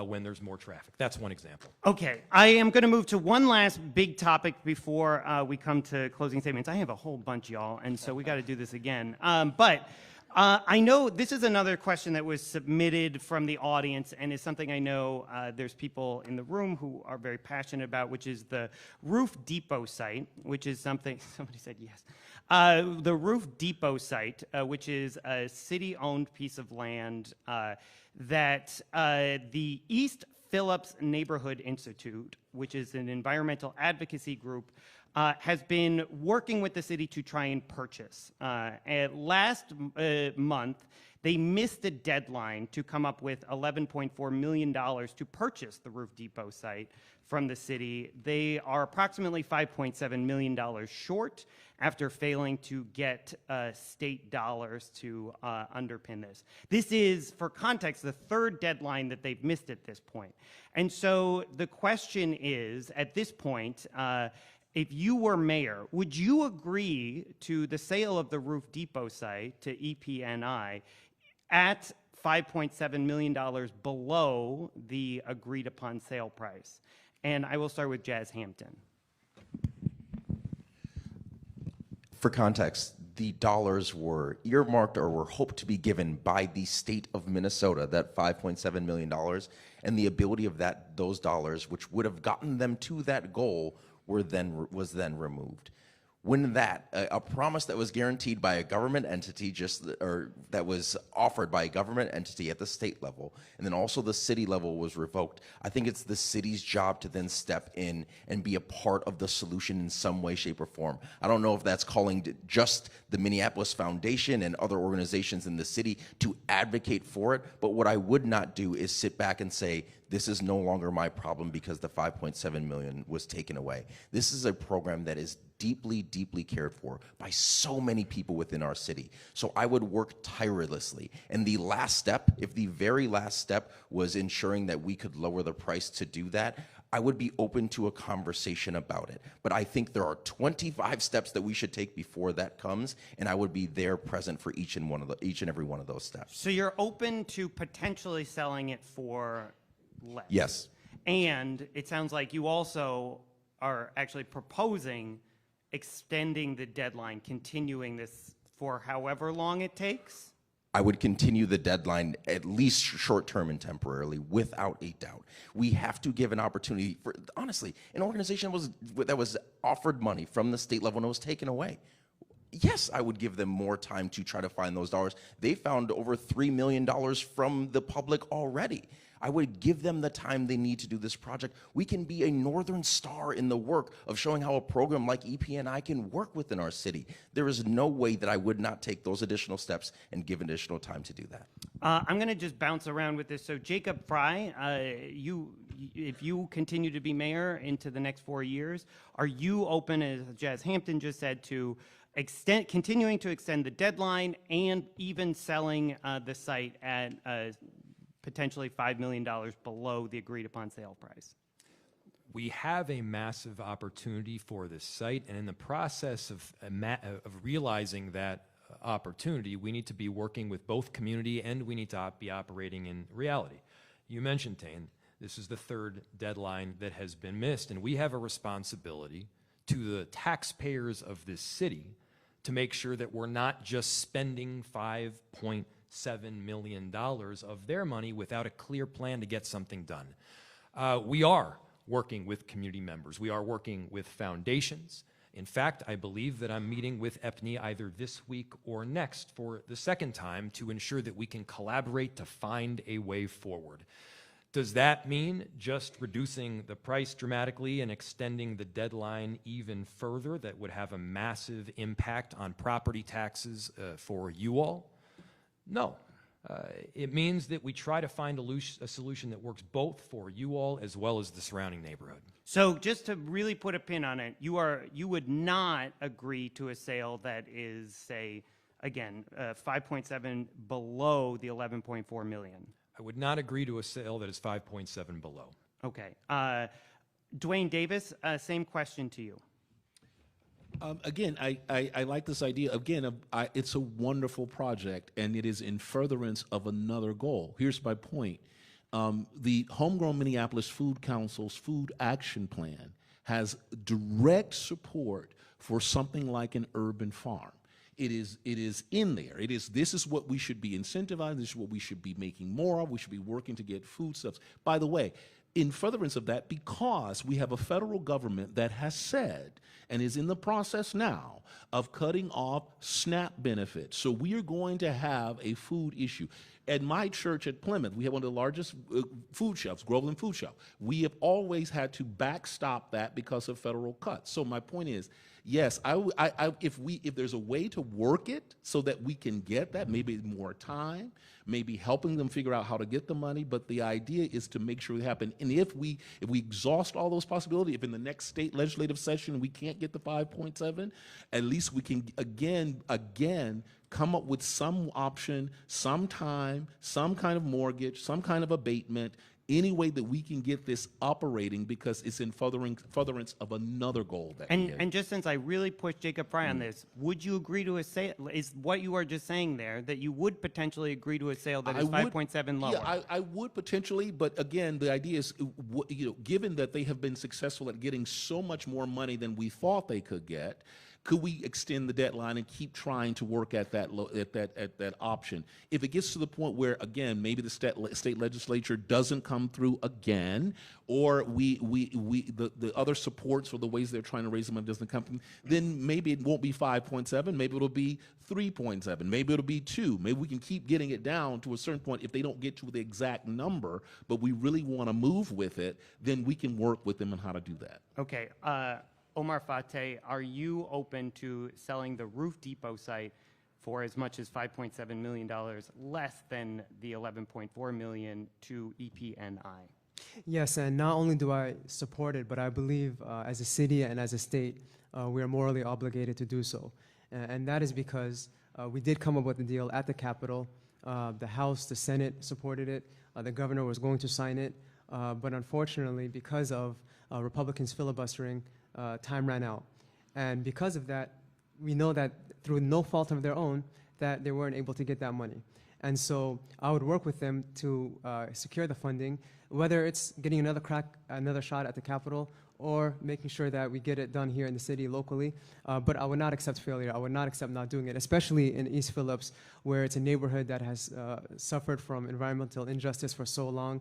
when there's more traffic. That's one example. Okay, I am going to move to one last big topic before we come to closing statements. I have a whole bunch, y'all, and so we got to do this again. I know this is another question that was submitted from the audience, and is something I know there's people in the room who are very passionate about, which is the Roof Depot site, which is something, somebody said yes. The Roof Depot site, which is a city-owned piece of land that the East Phillips Neighborhood Institute, which is an environmental advocacy group, has been working with the city to try and purchase. Last month, they missed a deadline to come up with $11.4 million to purchase the Roof Depot site from the city. They are approximately $5.7 million short after failing to get state dollars to underpin this. This is, for context, the third deadline that they've missed at this point. And so the question is, at this point, if you were mayor, would you agree to the sale of the Roof Depot site to EPNI at $5.7 million below the agreed upon sale price? And I will start with Jazz Hampton. For context, the dollars were earmarked or were hoped to be given by the state of Minnesota, that $5.7 million, and the ability of those dollars, which would have gotten them to that goal, was then removed. When a promise that was guaranteed by a government entity, that was offered by a government entity at the state level, and then also the city level, was revoked, I think it's the city's job to then step in and be a part of the solution in some way, shape, or form. I don't know if that's calling just the Minneapolis Foundation and other organizations in the city to advocate for it, but what I would not do is sit back and say, this is no longer my problem because the $5.7 million was taken away. This is a program that is deeply, deeply cared for by so many people within our city. So I would work tirelessly. And the last step, if the very last step was ensuring that we could lower the price to do that, I would be open to a conversation about it. But I think there are 25 steps that we should take before that comes, and I would be there present for each and every one of those steps. So you're open to potentially selling it for less? Yes. And it sounds like you also are actually proposing extending the deadline, continuing this for however long it takes? I would continue the deadline at least short-term and temporarily, without a doubt. We have to give an opportunity for, honestly, an organization that was offered money from the state level and it was taken away. Yes, I would give them more time to try to find those dollars. They found over $3 million from the public already. I would give them the time they need to do this project. We can be a northern star in the work of showing how a program like EPNI can work within our city. There is no way that I would not take those additional steps and give additional time to do that. I'm going to just bounce around with this. So Jacob Fry, if you continue to be mayor into the next 4 years, are you open, as Hampton just said, to continuing to extend the deadline and even selling the site at potentially $5 million below the agreed upon sale price? We have a massive opportunity for this site, and in the process of realizing that opportunity, we need to be working with both community and we need to be operating in reality. You mentioned, Tane, this is the third deadline that has been missed, and we have a responsibility to the taxpayers of this city to make sure that we're not just spending $5.7 million of their money without a clear plan to get something done. We are working with community members. We are working with foundations. In fact, I believe that I'm meeting with EPNI either this week or next for the second time to ensure that we can collaborate to find a way forward. Does that mean just reducing the price dramatically and extending the deadline even further that would have a massive impact on property taxes for you all? No. It means that we try to find a solution that works both for you all as well as the surrounding neighborhood. So just to really put a pin on it, you would not agree to a sale that is, say, again, 5.7 below the 11.4 million. I would not agree to a sale that is 5.7 below. Okay. Dwayne Davis, same question to you. Again, I like this idea. Again, it's a wonderful project, and it is in furtherance of another goal. Here's my point. The Homegrown Minneapolis Food Council's Food Action Plan has direct support for something like an urban farm. It is in there. This is what we should be incentivizing. This is what we should be making more of. We should be working to get foodstuffs. By the way, in furtherance of that, because we have a federal government that has said and is in the process now of cutting off SNAP benefits. So we are going to have a food issue. At my church at Plymouth, we have one of the largest food shelves, Groveland Food Shelf. We have always had to backstop that because of federal cuts. So my point is, yes, if there's a way to work it so that we can get that, maybe more time, maybe helping them figure out how to get the money, but the idea is to make sure it happen. And if we exhaust all those possibilities, if in the next state legislative session we can't get the 5.7, at least we can again come up with some option, some time, some kind of mortgage, some kind of abatement, any way that we can get this operating, because it's in furtherance of another goal. And just since I really pushed Jacob Fry on this, would you agree to a sale? Is what you are just saying there that you would potentially agree to a sale that is 5.7 lower? Yeah, I would potentially, but again, the idea is, given that they have been successful at getting so much more money than we thought they could get, could we extend the deadline and keep trying to work at that option? If it gets to the point where, again, maybe the state legislature doesn't come through again, or the other supports or the ways they're trying to raise the money doesn't come through, then maybe it won't be 5.7, maybe it'll be 3.7, maybe it'll be 2. Maybe we can keep getting it down to a certain point. If they don't get to the exact number, but we really want to move with it, then we can work with them on how to do that. Okay. Omar Fateh, are you open to selling the Roof Depot site for as much as $5.7 million, less than the $11.4 million to EPNI? Yes, and not only do I support it, but I believe as a city and as a state, we are morally obligated to do so. And that is because we did come up with a deal at the Capitol. The House, the Senate supported it. The governor was going to sign it. But unfortunately, because of Republicans filibustering, time ran out. And because of that, we know that through no fault of their own, that they weren't able to get that money. And so I would work with them to secure the funding, whether it's getting another shot at the Capitol, or making sure that we get it done here in the city locally. But I would not accept failure. I would not accept not doing it, especially in East Phillips, where it's a neighborhood that has suffered from environmental injustice for so long,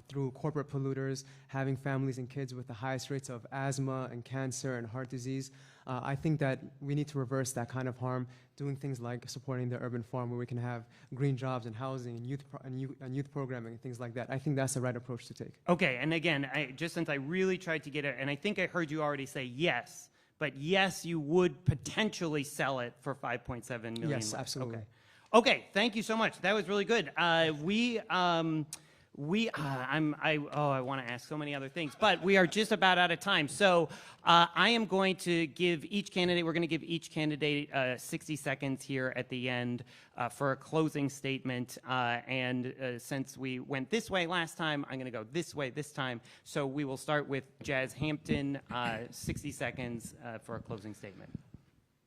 through corporate polluters, having families and kids with the highest rates of asthma and cancer and heart disease. I think that we need to reverse that kind of harm, doing things like supporting the urban farm, where we can have green jobs and housing and youth programming and things like that. I think that's the right approach to take. Okay, and again, just since I really tried to get it, and I think I heard you already say yes, but yes, you would potentially sell it for 5.7 million. Yes, absolutely. Okay. Okay, thank you so much. That was really good. I want to ask so many other things, but we are just about out of time. So I am going to give each candidate, we're going to give each candidate 60 seconds here at the end for a closing statement. Since we went this way last time, I'm going to go this way this time. So we will start with Jazz Hampton, 60 seconds for a closing statement.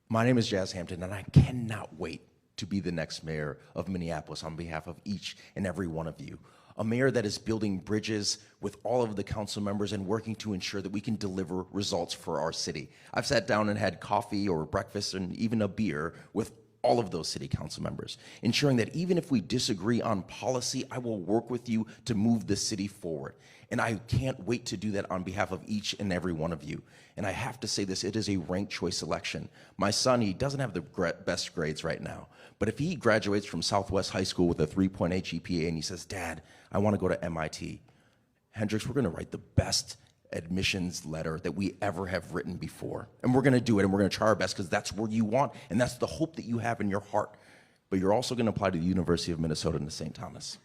My name is Jazz Hampton, and I cannot wait to be the next mayor of Minneapolis on behalf of each and every one of you. A mayor that is building bridges with all of the council members and working to ensure that we can deliver results for our city. I've sat down and had coffee or breakfast and even a beer with all of those city council members, ensuring that even if we disagree on policy, I will work with you to move the city forward. And I can't wait to do that on behalf of each and every one of you. And I have to say this, it is a ranked choice election. My son, he doesn't have the best grades right now, but if he graduates from Southwest High School with a 3.8 GPA and he says, Dad, I want to go to MIT, Hendricks, we're going to write the best admissions letter that we ever have written before. And we're going to do it, and we're going to try our best, because that's where you want, and that's the hope that you have in your heart. But you're also going to apply to the University of Minnesota and the St. Thomas.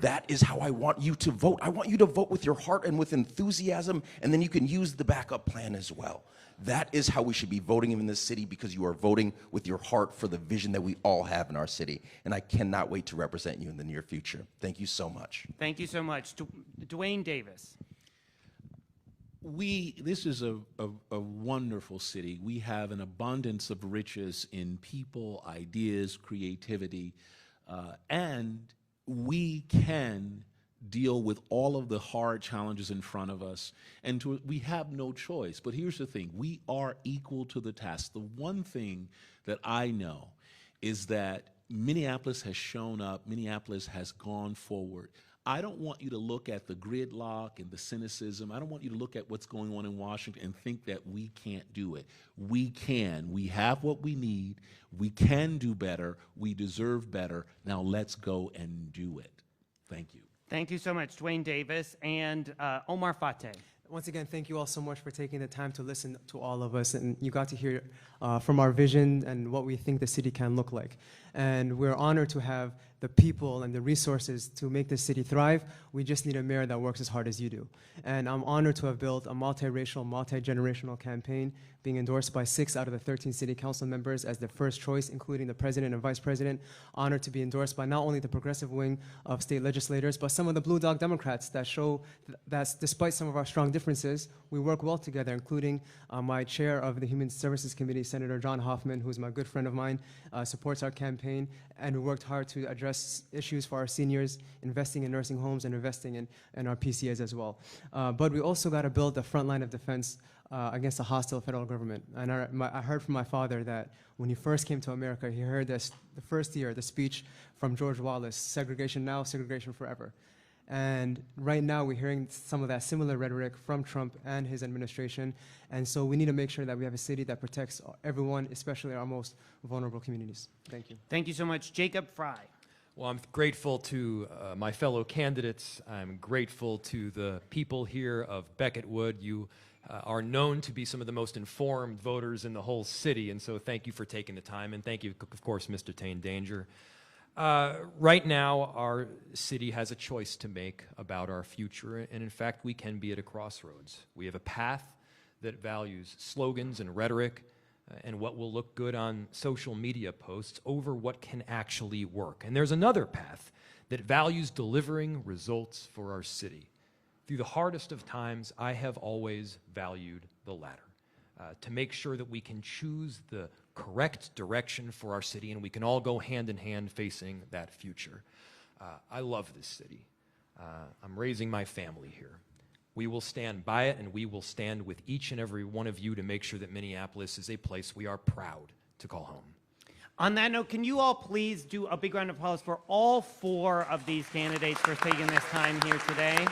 That is how I want you to vote. I want you to vote with your heart and with enthusiasm, and then you can use the backup plan as well. That is how we should be voting in this city, because you are voting with your heart for the vision that we all have in our city. And I cannot wait to represent you in the near future. Thank you so much. Thank you so much. Dwayne Davis. This is a wonderful city. We have an abundance of riches in people, ideas, creativity, and we can deal with all of the hard challenges in front of us, and we have no choice. But here's the thing, we are equal to the task. The one thing that I know is that Minneapolis has shown up, Minneapolis has gone forward. I don't want you to look at the gridlock and the cynicism. I don't want you to look at what's going on in Washington and think that we can't do it. We can. We have what we need. We can do better. We deserve better. Now let's go and do it. Thank you. Thank you so much, Dwayne Davis. And Omar Fateh. Once again, thank you all so much for taking the time to listen to all of us, and you got to hear from our vision and what we think the city can look like. And we're honored to have the people and the resources to make this city thrive. We just need a mayor that works as hard as you do. And I'm honored to have built a multiracial, multi-generational campaign being endorsed by 6 out of the 13 city council members as the first choice, including the president and vice president. Honored to be endorsed by not only the progressive wing of state legislators, but some of the blue dog Democrats that show that despite some of our strong differences, we work well together, including my chair of the Human Services Committee, Senator John Hoffman, who's my good friend of mine, supports our campaign, and we worked hard to address issues for our seniors, investing in nursing homes and investing in our PCAs as well. But we also got to build a front line of defense against a hostile federal government. And I heard from my father that when he first came to America, he heard this, the first year, the speech from George Wallace, segregation now, segregation forever. And right now, we're hearing some of that similar rhetoric from Trump and his administration. And so we need to make sure that we have a city that protects everyone, especially our most vulnerable communities. Thank you. Thank you so much. Jacob Fry. Well, I'm grateful to my fellow candidates. I'm grateful to the people here of Becketwood. You are known to be some of the most informed voters in the whole city, and so thank you for taking the time, and thank you, of course, Mr. Tane Danger. Right now, our city has a choice to make about our future, and in fact, we can be at a crossroads. We have a path that values slogans and rhetoric and what will look good on social media posts over what can actually work. And there's another path that values delivering results for our city. Through the hardest of times, I have always valued the latter, to make sure that we can choose the correct direction for our city, and we can all go hand in hand facing that future. I love this city. I'm raising my family here. We will stand by it, and we will stand with each and every one of you to make sure that Minneapolis is a place we are proud to call home. On that note, can you all please do a big round of applause for all 4 of these candidates for taking this time here today?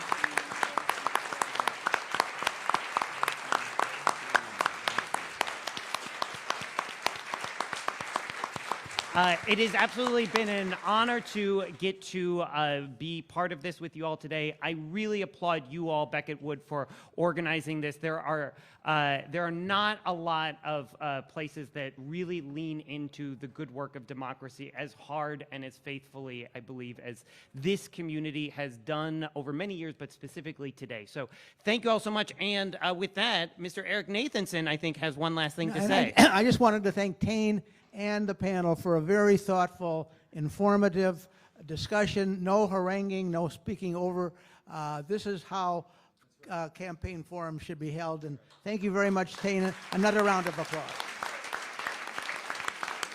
It has absolutely been an honor to get to be part of this with you all today. I really applaud you all, Becketwood, for organizing this. There are not a lot of places that really lean into the good work of democracy as hard and as faithfully, I believe, as this community has done over many years, but specifically today. So thank you all so much. And with that, Mr. Eric Nathanson, I think, has one last thing to say. I just wanted to thank Tane and the panel for a very thoughtful, informative discussion. No haranguing, no speaking over. This is how campaign forums should be held. And thank you very much, Tane. Another round of applause.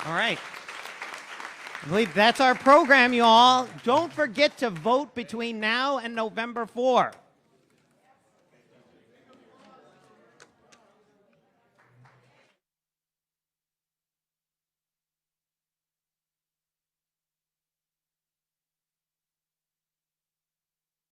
All right. I believe that's our program, you all. Don't forget to vote between now and November 4.